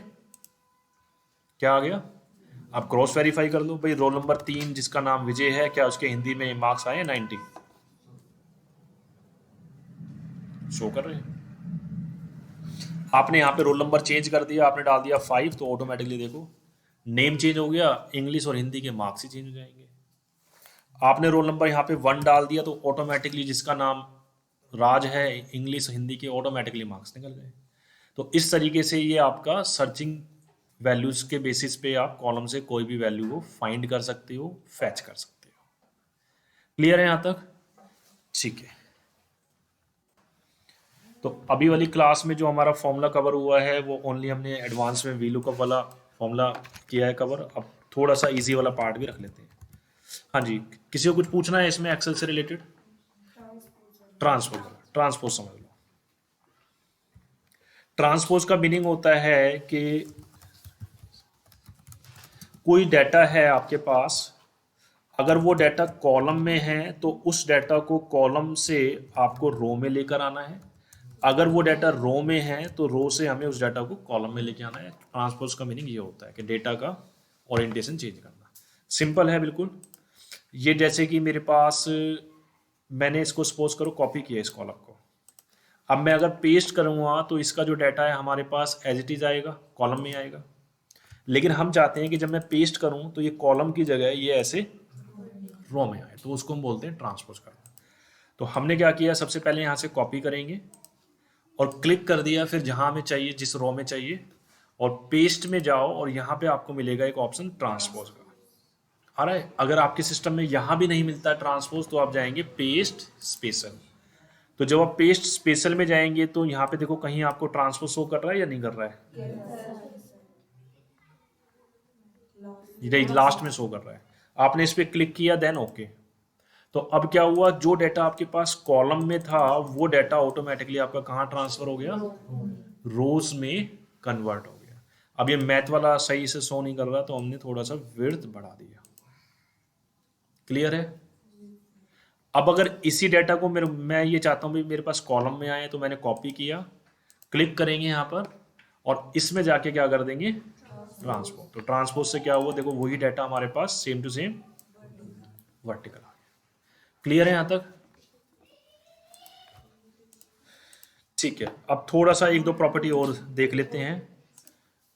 क्या आ गया, आप क्रॉस वेरीफाई कर लो भाई, रोल नंबर 3 जिसका नाम विजय है, क्या उसके हिंदी में मार्क्स आए 90, शो कर रहे हैं। आपने यहाँ पे रोल नंबर चेंज कर दिया, आपने डाल दिया 5, तो ऑटोमेटिकली देखो नेम चेंज हो गया, इंग्लिश और हिंदी के मार्क्स ही चेंज हो जाएंगे। आपने रोल नंबर यहाँ पे 1 डाल दिया तो ऑटोमेटिकली जिसका नाम राज है, इंग्लिश हिंदी के ऑटोमेटिकली मार्क्स निकल गए। तो इस तरीके से ये आपका सर्चिंग वैल्यूज के बेसिस पे आप कॉलम से कोई भी वैल्यू को फाइंड कर सकते हो, फैच कर सकते हो। क्लियर है यहां तक? ठीक है, तो अभी वाली क्लास में जो हमारा फॉर्मूला कवर हुआ है वो ओनली हमने एडवांस में वीलुकअप वाला फॉर्मूला किया है कवर। अब थोड़ा सा इजी वाला पार्ट भी रख लेते हैं। हाँ जी, किसी को कुछ पूछना है इसमें एक्सेल से रिलेटेड? ट्रांसपोज, ट्रांसपोज समझ लो। ट्रांसपोज का मीनिंग होता है कि कोई डाटा है आपके पास, अगर वो डाटा कॉलम में है तो उस डाटा को कॉलम से आपको रो में लेकर आना है, अगर वो डाटा रो में है तो रो से हमें उस डाटा को कॉलम में लेके आना है। ट्रांसपोज का मीनिंग ये होता है कि डेटा का ओरिएंटेशन चेंज करना। सिंपल है बिल्कुल। ये जैसे कि मेरे पास, मैंने इसको सपोज करो कॉपी किया इस कॉलम को, अब मैं अगर पेस्ट करूँगा तो इसका जो डाटा है हमारे पास एज इट इज आएगा, कॉलम में आएगा। लेकिन हम चाहते हैं कि जब मैं पेस्ट करूं तो ये कॉलम की जगह ये ऐसे रो में आए, तो उसको हम बोलते हैं ट्रांसपोज करना। तो हमने क्या किया, सबसे पहले यहाँ से कॉपी करेंगे और क्लिक कर दिया, फिर जहां हमें चाहिए जिस रो में चाहिए, और पेस्ट में जाओ और यहाँ पे आपको मिलेगा एक ऑप्शन ट्रांसपोज का। आ रहा है? अगर आपके सिस्टम में यहाँ भी नहीं मिलता ट्रांसपोज तो आप जाएंगे पेस्ट स्पेशल। तो जब आप पेस्ट स्पेशल में जाएंगे तो यहाँ पे देखो कहीं आपको ट्रांसपोज शो कर रहा है या नहीं कर रहा है? ये लास्ट में शो कर रहा है। आपने इस पर क्लिक किया, देन ओके। तो अब क्या हुआ, जो डेटा आपके पास कॉलम में था वो डेटा ऑटोमेटिकली आपका कहाँ ट्रांसफर हो गया, रोज में कन्वर्ट हो गया। अब ये मैथ वाला सही से शो नहीं कर रहा तो हमने थोड़ा सा विड्थ बढ़ा दिया। क्लियर है? अब अगर इसी डेटा को मैं ये चाहता हूँ भी मेरे पास कॉलम में आए, तो मैंने कॉपी किया, क्लिक करेंगे यहाँ पर और इसमें जाके क्या कर देंगे, ट्रांसपोज। तो ट्रांसपोज से क्या हुआ, देखो वही डेटा हमारे पास सेम टू सेम वर्टिकल आ गया। क्लियर है यहां तक? ठीक है, अब थोड़ा सा एक दो प्रॉपर्टी और देख लेते हैं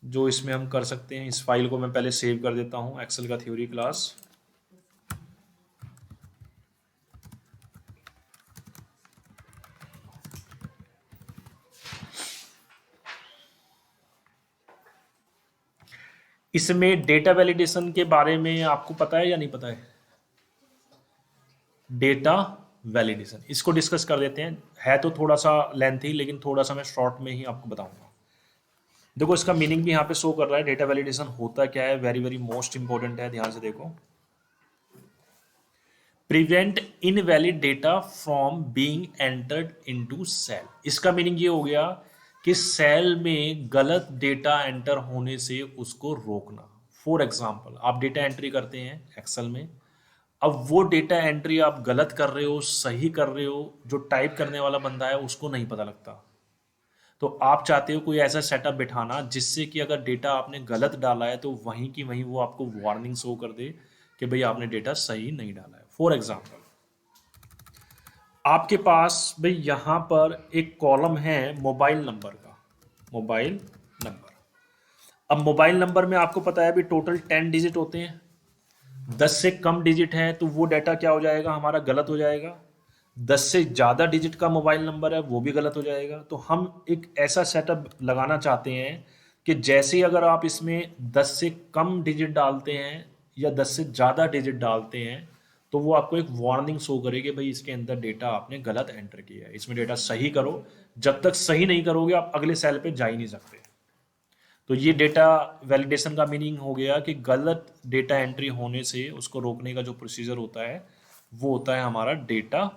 जो इसमें हम कर सकते हैं। इस फाइल को मैं पहले सेव कर देता हूं, एक्सेल का थ्योरी क्लास। इसमें डेटा वैलिडेशन के बारे में आपको पता है या नहीं पता है? डेटा वैलिडेशन इसको डिस्कस कर देते हैं। है तो थोड़ा सा लेंथी, लेकिन थोड़ा सा मैं शॉर्ट में ही आपको बताऊंगा। देखो इसका मीनिंग भी यहाँ पे शो कर रहा है। डेटा वैलिडेशन होता क्या है, वेरी वेरी मोस्ट इंपॉर्टेंट है, ध्यान से देखो। Prevent invalid data from being entered into cell. इसका मीनिंग ये हो गया कि सेल में गलत डेटा एंटर होने से उसको रोकना। फॉर एग्जाम्पल, आप डेटा एंट्री करते हैं एक्सेल में, अब वो डेटा एंट्री आप गलत कर रहे हो, सही कर रहे हो, जो टाइप करने वाला बंदा है उसको नहीं पता लगता। तो आप चाहते हो कोई ऐसा सेटअप बिठाना जिससे कि अगर डेटा आपने गलत डाला है तो वहीं की वहीं वो आपको वार्निंग शो कर दे कि भाई आपने डेटा सही नहीं डाला है। फॉर एग्जाम्पल, आपके पास भाई यहां पर एक कॉलम है मोबाइल नंबर का, मोबाइल नंबर। अब मोबाइल नंबर में आपको पता है अभी टोटल 10 डिजिट होते हैं। 10 से कम डिजिट है तो वो डाटा क्या हो जाएगा, हमारा गलत हो जाएगा। 10 से ज़्यादा डिजिट का मोबाइल नंबर है वो भी गलत हो जाएगा। तो हम एक ऐसा सेटअप लगाना चाहते हैं कि जैसे ही अगर आप इसमें 10 से कम डिजिट डालते हैं या 10 से ज़्यादा डिजिट डालते हैं तो वो आपको एक वार्निंग शो करे कि भाई इसके अंदर डेटा आपने गलत एंटर किया है, इसमें डेटा सही करो। जब तक सही नहीं करोगे आप अगले सेल पे जा ही नहीं सकते। तो ये डेटा वैलिडेशन का मीनिंग हो गया कि गलत डेटा एंट्री होने से उसको रोकने का जो प्रोसीजर होता है वो होता है हमारा डेटा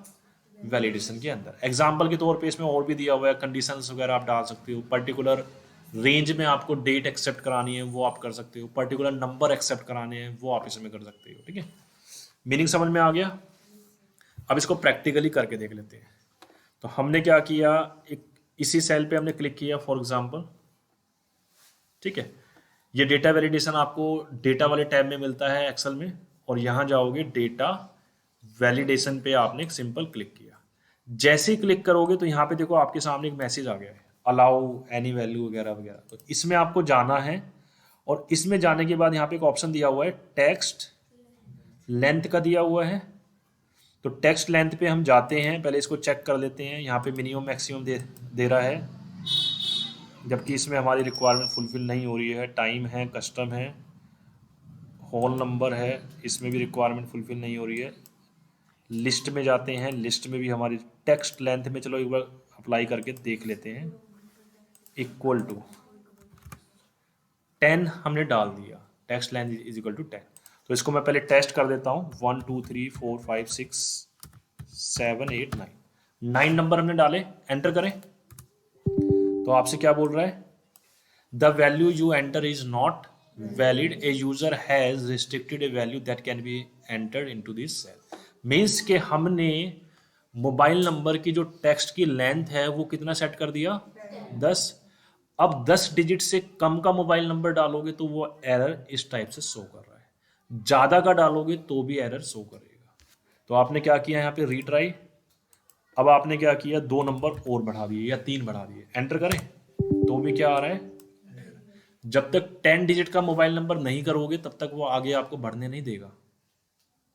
वैलिडेशन के अंदर। एग्जाम्पल के तौर पे इसमें और भी दिया हुआ है, कंडीशंस वगैरह आप डाल सकते हो। पर्टिकुलर रेंज में आपको डेट एक्सेप्ट करानी है वो आप कर सकते हो, पर्टिकुलर नंबर एक्सेप्ट कराने हैं वो आप इसमें कर सकते हो। ठीक है, मीनिंग समझ में आ गया? अब इसको प्रैक्टिकली करके देख लेते हैं। तो हमने क्या किया, एक इसी सेल पे हमने क्लिक किया फॉर एग्जाम्पल। ठीक है, ये डेटा वैलिडेशन आपको डेटा वाले टैब में मिलता है एक्सेल में, और यहां जाओगे डेटा वैलिडेशन पे आपने एक सिंपल क्लिक किया। जैसे ही क्लिक करोगे तो यहाँ पे देखो आपके सामने एक मैसेज आ गया है, अलाउ एनी वैल्यू वगैरह वगैरह। तो इसमें आपको जाना है और इसमें जाने के बाद यहाँ पे एक ऑप्शन दिया हुआ है टेक्स्ट लेंथ का दिया हुआ है। तो टेक्स्ट लेंथ पे हम जाते हैं, पहले इसको चेक कर लेते हैं। यहाँ पे मिनिमम मैक्सिमम दे रहा है, जबकि इसमें हमारी रिक्वायरमेंट फुलफिल नहीं हो रही है। टाइम है, कस्टम है, होल नंबर है, इसमें भी रिक्वायरमेंट फुलफिल नहीं हो रही है। लिस्ट में जाते हैं, लिस्ट में भी हमारी टेक्स्ट लेंथ में, चलो एक बार अप्लाई करके देख लेते हैं। इक्वल टू 10 हमने डाल दिया, text length is equal to 10। तो इसको मैं पहले टेस्ट कर देता हूँ। 1 2 3 4 5 6 7 8 9, 9 नंबर हमने डाले, एंटर करें। तो आपसे क्या बोल रहा है, the value you enter is not valid, a user has restricted a value that can be entered into this cell. Means के हमने मोबाइल नंबर की जो टेक्स्ट की लेंथ है वो कितना सेट कर दिया, 10। अब 10 डिजिट से कम का मोबाइल नंबर डालोगे तो वो एरर इस टाइप से शो कर रहा है, ज़्यादा का डालोगे तो भी एरर शो करेगा। तो आपने क्या किया यहाँ पे, रीट्राई। अब आपने क्या किया, 2 नंबर और बढ़ा दिए या 3 बढ़ा दिए, एंटर करें तो भी क्या आ रहा है, जब तक 10 डिजिट का मोबाइल नंबर नहीं करोगे तब तक वो आगे आपको बढ़ने नहीं देगा।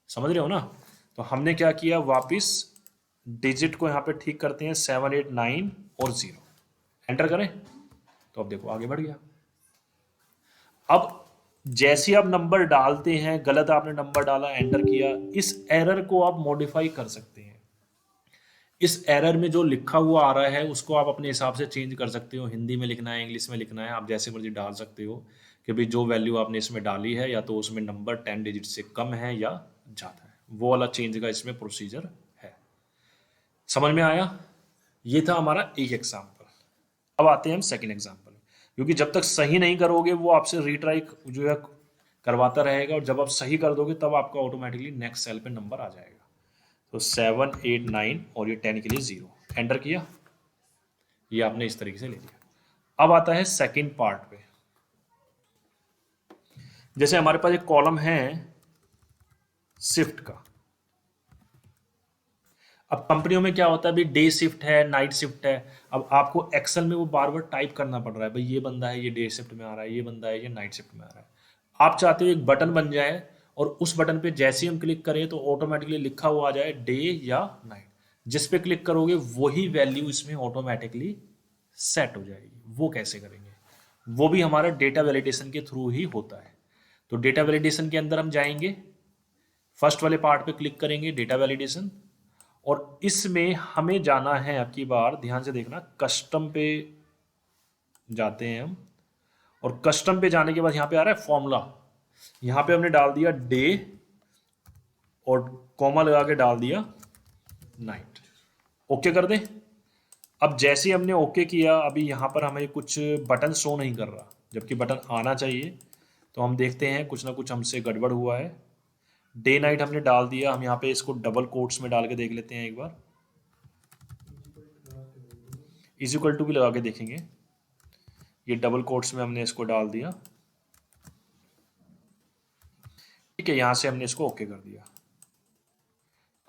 समझ रहे हो ना? तो हमने क्या किया, वापिस डिजिट को यहाँ पे ठीक करते हैं, 7 8 9 और 0, एंटर करें तो अब देखो आगे बढ़ गया। अब जैसे आप नंबर डालते हैं, गलत आपने नंबर डाला, एंटर किया, इस एरर को आप मॉडिफाई कर सकते हैं। इस एरर में जो लिखा हुआ आ रहा है उसको आप अपने हिसाब से चेंज कर सकते हो, हिंदी में लिखना है, इंग्लिश में लिखना है, आप जैसे मर्जी डाल सकते हो कि भाई जो वैल्यू आपने इसमें डाली है या तो उसमें नंबर 10 डिजिट से कम है या ज़्यादा है, वो वाला चेंज का इसमें प्रोसीजर है। समझ में आया? ये था हमारा एक एग्जाम्पल। अब आते हैं हम सेकेंड एग्जाम्पल, क्योंकि जब तक सही नहीं करोगे वो आपसे रीट्राई जो है करवाता रहेगा, और जब आप सही कर दोगे तब आपका ऑटोमेटिकली नेक्स्ट सेल पे नंबर आ जाएगा। तो 7 8 9 और ये 10 के लिए 0, एंटर किया, ये आपने इस तरीके से ले लिया। अब आता है सेकंड पार्ट पे। जैसे हमारे पास एक कॉलम है शिफ्ट का। अब कंपनियों में क्या होता है, अभी डे शिफ्ट है, नाइट शिफ्ट है, अब आपको एक्सेल में वो बार बार टाइप करना पड़ रहा है, भाई ये बंदा है ये डे शिफ्ट में आ रहा है, ये बंदा है ये नाइट शिफ्ट में आ रहा है। आप चाहते हो एक बटन बन जाए और उस बटन पे जैसे ही हम क्लिक करें तो ऑटोमेटिकली लिखा हुआ आ जाए डे या नाइट, जिस पे क्लिक करोगे वही वैल्यू इसमें ऑटोमेटिकली सेट हो जाएगी। वो कैसे करेंगे? वो भी हमारा डेटा वैलिडेशन के थ्रू ही होता है। तो डेटा वैलिडेशन के अंदर हम जाएंगे, फर्स्ट वाले पार्ट पे क्लिक करेंगे, डेटा वैलिडेशन, और इसमें हमें जाना है, अब की बार ध्यान से देखना, कस्टम पे जाते हैं हम, और कस्टम पे जाने के बाद यहाँ पे आ रहा है फॉर्मूला, यहाँ पे हमने डाल दिया डे और कॉमा लगा के डाल दिया नाइट, ओके कर दें। अब जैसे हमने ओके किया, अभी यहाँ पर हमें कुछ बटन शो नहीं कर रहा, जबकि बटन आना चाहिए, तो हम देखते हैं कुछ ना कुछ हमसे गड़बड़ हुआ है। डे नाइट हमने डाल दिया, हम यहाँ पे इसको डबल कोट्स में डाल के देख लेते हैं एक बार, इज इक्वल टू भी लगा के देखेंगे, ये डबल कोट्स में हमने इसको डाल दिया, ठीक है, यहाँ से हमने इसको ओके कर दिया।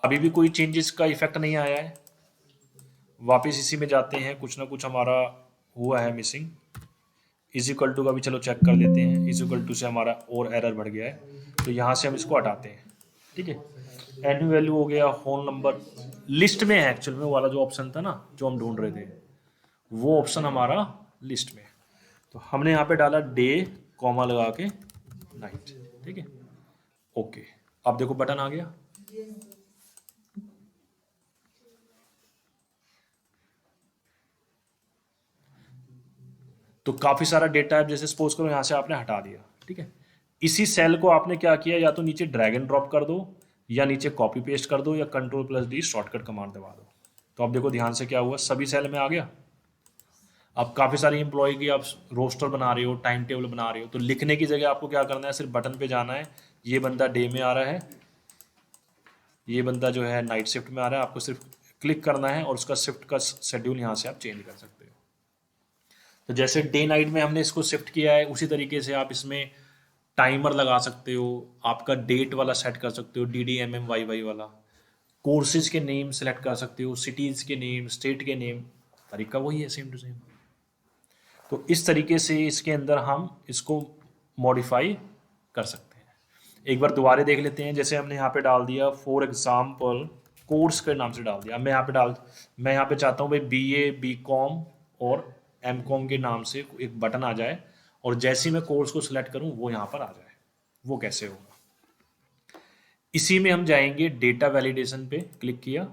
अभी भी कोई चेंजेस का इफेक्ट नहीं आया है, वापस इसी में जाते हैं, कुछ ना कुछ हमारा हुआ है मिसिंग। इज इक्वल टू का भी चलो चेक कर लेते हैं, इज इक्वल टू से हमारा और एरर बढ़ गया है, तो यहाँ से हम इसको हटाते हैं, ठीक है। एनी वैल्यू हो गया, होल नंबर लिस्ट में है, एक्चुअल में वाला जो ऑप्शन था ना जो हम ढूंढ रहे थे, वो ऑप्शन हमारा लिस्ट में, तो हमने यहाँ पे डाला डे कॉमा लगा के नाइट, ठीक है, ओके। अब देखो बटन आ गया, तो काफी सारा डेटा है, जैसे सपोज करो यहाँ से आपने हटा दिया, ठीक है, इसी सेल को आपने क्या किया, या तो नीचे ड्रैग एंड ड्रॉप कर दो, या नीचे कॉपी पेस्ट कर दो, या कंट्रोल+D शॉर्टकट कमांड दबा दो। तो अब देखो ध्यान से क्या हुआ, सभी सेल में आ गया। अब काफ़ी सारी एम्प्लॉय की आप रोस्टर बना रहे हो, टाइम टेबल बना रहे हो, तो लिखने की जगह आपको क्या करना है, सिर्फ बटन पे जाना है, ये बंदा डे में आ रहा है, ये बंदा जो है नाइट शिफ्ट में आ रहा है, आपको सिर्फ क्लिक करना है और उसका शिफ्ट का शेड्यूल यहाँ से आप चेंज कर सकते हो। तो जैसे डे नाइट में हमने इसको शिफ्ट किया है, उसी तरीके से आप इसमें टाइमर लगा सकते हो, आपका डेट वाला सेट कर सकते हो, DDMMYY वाला, कोर्सेज के नेम सेलेक्ट कर सकते हो, सिटीज़ के नेम, स्टेट के नेम, तरीका वही है सेम टू सेम। तो इस तरीके से इसके अंदर हम इसको मॉडिफाई कर सकते हैं। एक बार दोबारा देख लेते हैं, जैसे हमने यहाँ पे डाल दिया फॉर एग्जाम्पल कोर्स के नाम से डाल दिया, मैं यहाँ पे चाहता हूँ भाई BA BCom और MCom के नाम से एक बटन आ जाए, और जैसे ही मैं कोर्स को सिलेक्ट करूँ वो यहाँ पर आ जाए। वो कैसे होगा, इसी में हम जाएंगे, डेटा वैलिडेशन पे क्लिक किया,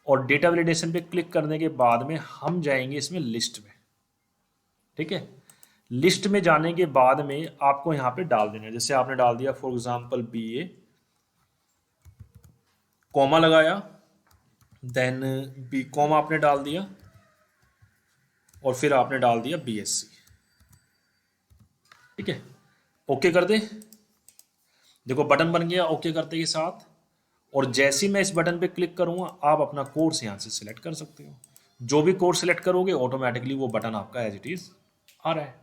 और डेटा वैलिडेशन पे क्लिक करने के बाद में हम जाएंगे इसमें लिस्ट में, ठीक है। लिस्ट में जाने के बाद में आपको यहाँ पे डाल देना है, जैसे आपने डाल दिया फॉर एग्जांपल BA, कॉमा लगाया, देन BCom आपने डाल दिया, और फिर आपने डाल दिया BSc, ठीक है, ओके कर दे। देखो बटन बन गया ओके करते के साथ, और जैसे ही मैं इस बटन पे क्लिक करूंगा आप अपना कोर्स यहाँ से सिलेक्ट कर सकते हो, जो भी कोर्स सिलेक्ट करोगे ऑटोमेटिकली वो बटन आपका एज इट इज आ रहा है।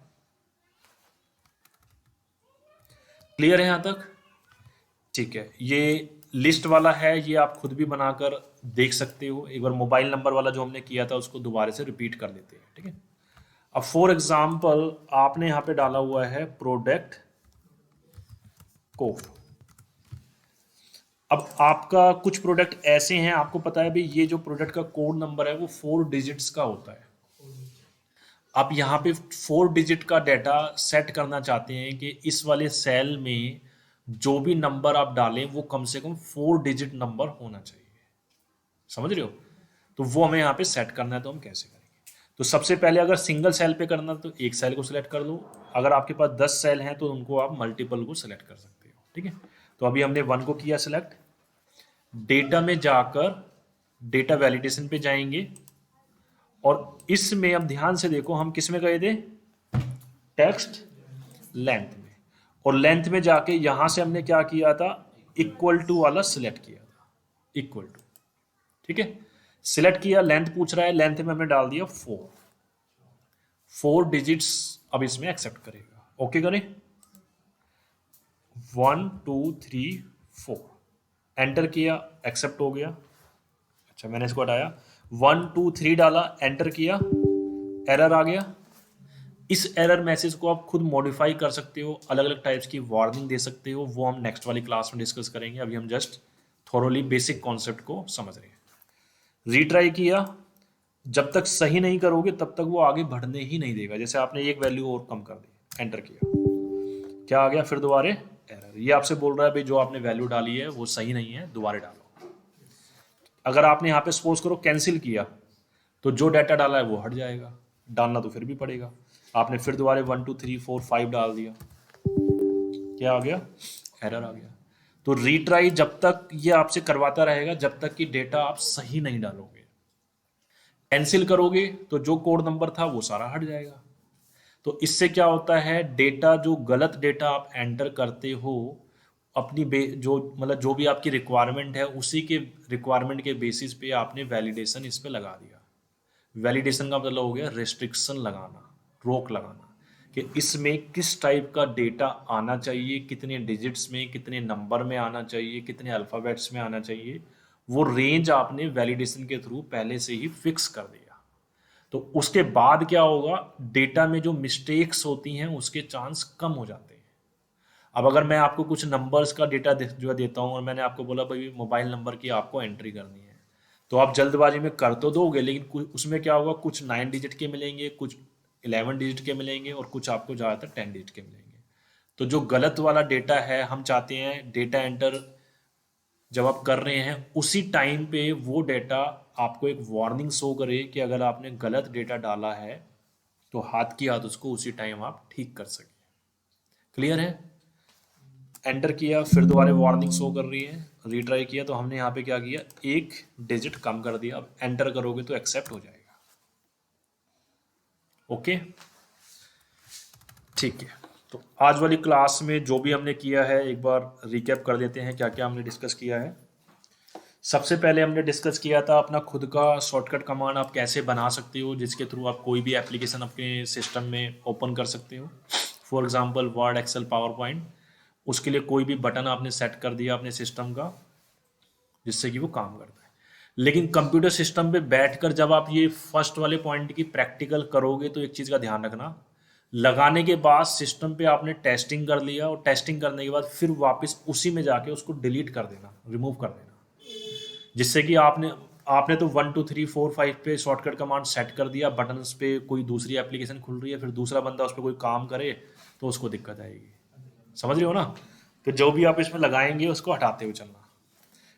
क्लियर है यहाँ तक? ठीक है, ये लिस्ट वाला है, ये आप खुद भी बनाकर देख सकते हो। एक बार मोबाइल नंबर वाला जो हमने किया था उसको दोबारा से रिपीट कर देते हैं, ठीक है। अब फॉर एग्जाम्पल आपने यहां पे डाला हुआ है प्रोडक्ट कोड। अब आपका कुछ प्रोडक्ट ऐसे हैं, आपको पता है भाई ये जो प्रोडक्ट का कोड नंबर है वो 4 डिजिट्स का होता है। आप यहाँ पे 4 डिजिट का डाटा सेट करना चाहते हैं कि इस वाले सेल में जो भी नंबर आप डालें वो कम से कम 4 डिजिट नंबर होना चाहिए। समझ रहे हो? तो वो हमें यहाँ पे सेट करना है, तो हम कैसे करेंगे? तो सबसे पहले अगर सिंगल सेल पे करना तो एक सेल को सिलेक्ट कर लो। अगर आपके पास 10 सेल हैं तो उनको आप मल्टीपल को सिलेक्ट कर सकते हो। ठीक है, तो अभी हमने 1 को किया सिलेक्ट। डेटा में जाकर डेटा वैलिडेशन पे जाएंगे और इसमें अब ध्यान से देखो हम किस में गए थे, टेक्स्ट लेंथ में। और लेंथ में जाके यहां से हमने क्या किया था, इक्वल टू वाला सिलेक्ट किया था, इक्वल टू। ठीक है, सिलेक्ट किया, लेंथ पूछ रहा है, लेंथ में हमने डाल दिया 4 डिजिट्स। अब इसमें एक्सेप्ट करेगा, ओके करें, 1 2 3 4 एंटर किया, एक्सेप्ट हो गया। अच्छा मैंने इसको हटाया, 1 2 3 डाला, एंटर किया, एरर आ गया। इस एरर मैसेज को आप खुद मॉडिफाई कर सकते हो, अलग अलग टाइप्स की वार्निंग दे सकते हो, वो हम नेक्स्ट वाली क्लास में डिस्कस करेंगे। अभी हम जस्ट थोरोली बेसिक कॉन्सेप्ट को समझ रहे हैं। रीट्राई किया, जब तक सही नहीं करोगे तब तक वो आगे बढ़ने ही नहीं देगा। जैसे आपने एक वैल्यू और कम कर दी, एंटर किया, क्या आ गया, फिर दोबारे एरर। ये आपसे बोल रहा है भाई जो आपने वैल्यू डाली है वो सही नहीं है, दोबारा डालो। अगर आपने यहाँ पे सपोज करो कैंसिल किया तो जो डाटा डाला है वो हट जाएगा, डालना तो फिर भी पड़ेगा। आपने फिर दोबारा 1 2 3 4 5 डाल दिया, क्या आ गया, एरर आ गया। तो रीट्राई जब तक ये आपसे करवाता रहेगा जब तक कि डेटा आप सही नहीं डालोगे। कैंसिल करोगे तो जो कोड नंबर था वो सारा हट जाएगा। तो इससे क्या होता है, डेटा जो गलत डेटा आप एंटर करते हो अपनी जो मतलब जो भी आपकी रिक्वायरमेंट है उसी के रिक्वायरमेंट के बेसिस पे आपने वैलिडेशन इस पे लगा दिया। वैलिडेशन का मतलब हो गया रिस्ट्रिक्शन लगाना, रोक लगाना, कि इसमें किस टाइप का डेटा आना चाहिए, कितने डिजिट्स में, कितने नंबर में आना चाहिए, कितने अल्फ़ाबेट्स में आना चाहिए। वो रेंज आपने वैलिडेशन के थ्रू पहले से ही फिक्स कर दिया। तो उसके बाद क्या होगा, डेटा में जो मिस्टेक्स होती हैं उसके चांस कम हो जाते हैं। अब अगर मैं आपको कुछ नंबर्स का डेटा जो है देता हूँ और मैंने आपको बोला भाई मोबाइल नंबर की आपको एंट्री करनी है, तो आप जल्दबाजी में कर तो दोगे, लेकिन उसमें क्या होगा, कुछ 9 डिजिट के मिलेंगे, कुछ 11 डिजिट के मिलेंगे और कुछ आपको ज़्यादातर 10 डिजिट के मिलेंगे। तो जो गलत वाला डेटा है, हम चाहते हैं डेटा एंटर जब आप कर रहे हैं उसी टाइम पे वो डेटा आपको एक वार्निंग शो करे कि अगर आपने गलत डेटा डाला है तो हाथ की हाथ उसको उसी टाइम आप ठीक कर सकें। क्लियर है? एंटर किया, फिर दोबारा वार्निंग शो कर रही है, रीट्राई किया तो हमने यहाँ पे क्या किया, 1 डिजिट कम कर दिया। अब एंटर करोगे तो एक्सेप्ट हो जाएगा। ओके, ठीक है। तो आज वाली क्लास में जो भी हमने किया है एक बार रिकैप कर देते हैं, क्या क्या हमने डिस्कस किया है। सबसे पहले हमने डिस्कस किया था अपना खुद का शॉर्टकट कमांड आप कैसे बना सकते हो जिसके थ्रू आप कोई भी एप्लीकेशन अपने सिस्टम में ओपन कर सकते हो। For example Word, Excel, PowerPoint, उसके लिए कोई भी बटन आपने सेट कर दिया अपने सिस्टम का जिससे कि वो काम करता है। लेकिन कंप्यूटर सिस्टम पे बैठकर जब आप ये फर्स्ट वाले पॉइंट की प्रैक्टिकल करोगे तो एक चीज़ का ध्यान रखना, लगाने के बाद सिस्टम पे आपने टेस्टिंग कर लिया और टेस्टिंग करने के बाद फिर वापस उसी में जाके उसको डिलीट कर देना, रिमूव कर देना, जिससे कि आपने आपने तो 1 2 3 4 5 पे शॉर्टकट कमांड सेट कर दिया, बटन्स पे कोई दूसरी एप्लीकेशन खुल रही है, फिर दूसरा बंदा उस पर कोई काम करे तो उसको दिक्कत आएगी। समझ रहे हो ना? तो जो भी आप इसमें लगाएंगे उसको हटाते हुए चलना।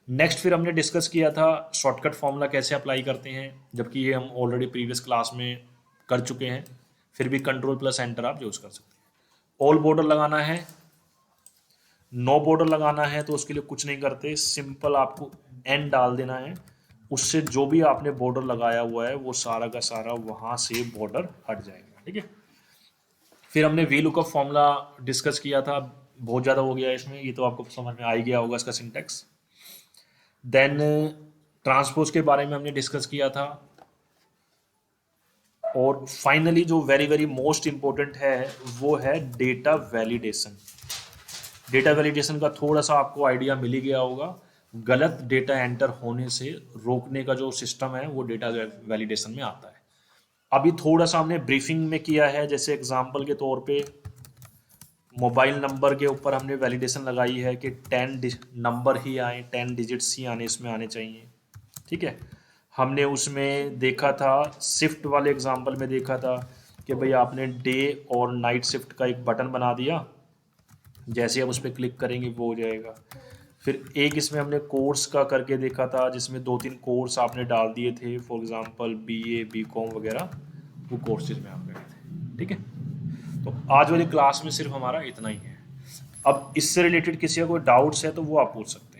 नेक्स्ट फिर हमने डिस्कस किया था शॉर्टकट फॉर्मूला कैसे अप्लाई करते हैं, जबकि ये हम ऑलरेडी प्रीवियस क्लास में कर चुके हैं, फिर भी कंट्रोल प्लस एंटर आप यूज़ कर सकते हैं। ऑल बॉर्डर लगाना है, नो बॉर्डर लगाना है तो उसके लिए कुछ नहीं करते, सिंपल आपको एन डाल देना है, उससे जो भी आपने बॉर्डर लगाया हुआ है वो सारा का सारा वहाँ से बॉर्डर हट जाएगा। ठीक है, फिर हमने वी लुकअप फॉर्मूला डिस्कस किया था, बहुत ज़्यादा हो गया इसमें, ये तो आपको समझ में आ ही गया होगा इसका सिंटेक्स। देन ट्रांसपोज के बारे में हमने डिस्कस किया था, और फाइनली जो वेरी वेरी मोस्ट इंपॉर्टेंट है वो है डेटा वैलिडेशन। डेटा वैलिडेशन का थोड़ा सा आपको आइडिया मिल ही गया होगा, गलत डेटा एंटर होने से रोकने का जो सिस्टम है वो डेटा वैलिडेशन में आता है। अभी थोड़ा सा हमने ब्रीफिंग में किया है, जैसे एग्जांपल के तौर पे मोबाइल नंबर के ऊपर हमने वैलिडेशन लगाई है कि 10 नंबर ही आए, 10 डिजिट्स ही आने इसमें आने चाहिए। ठीक है, हमने उसमें देखा था, शिफ्ट वाले एग्जांपल में देखा था कि भाई आपने डे और नाइट शिफ्ट का एक बटन बना दिया, जैसे हम उस पर क्लिक करेंगे वो हो जाएगा। फिर एक इसमें हमने कोर्स का करके देखा था, जिसमें 2-3 कोर्स आपने डाल दिए थे, फॉर एग्जांपल बीए बीकॉम वगैरह, वो कोर्सेज में आप गए थे। ठीक है, तो आज वाली क्लास में सिर्फ हमारा इतना ही है। अब इससे रिलेटेड किसी का कोई डाउट्स है तो वो आप पूछ सकते हैं।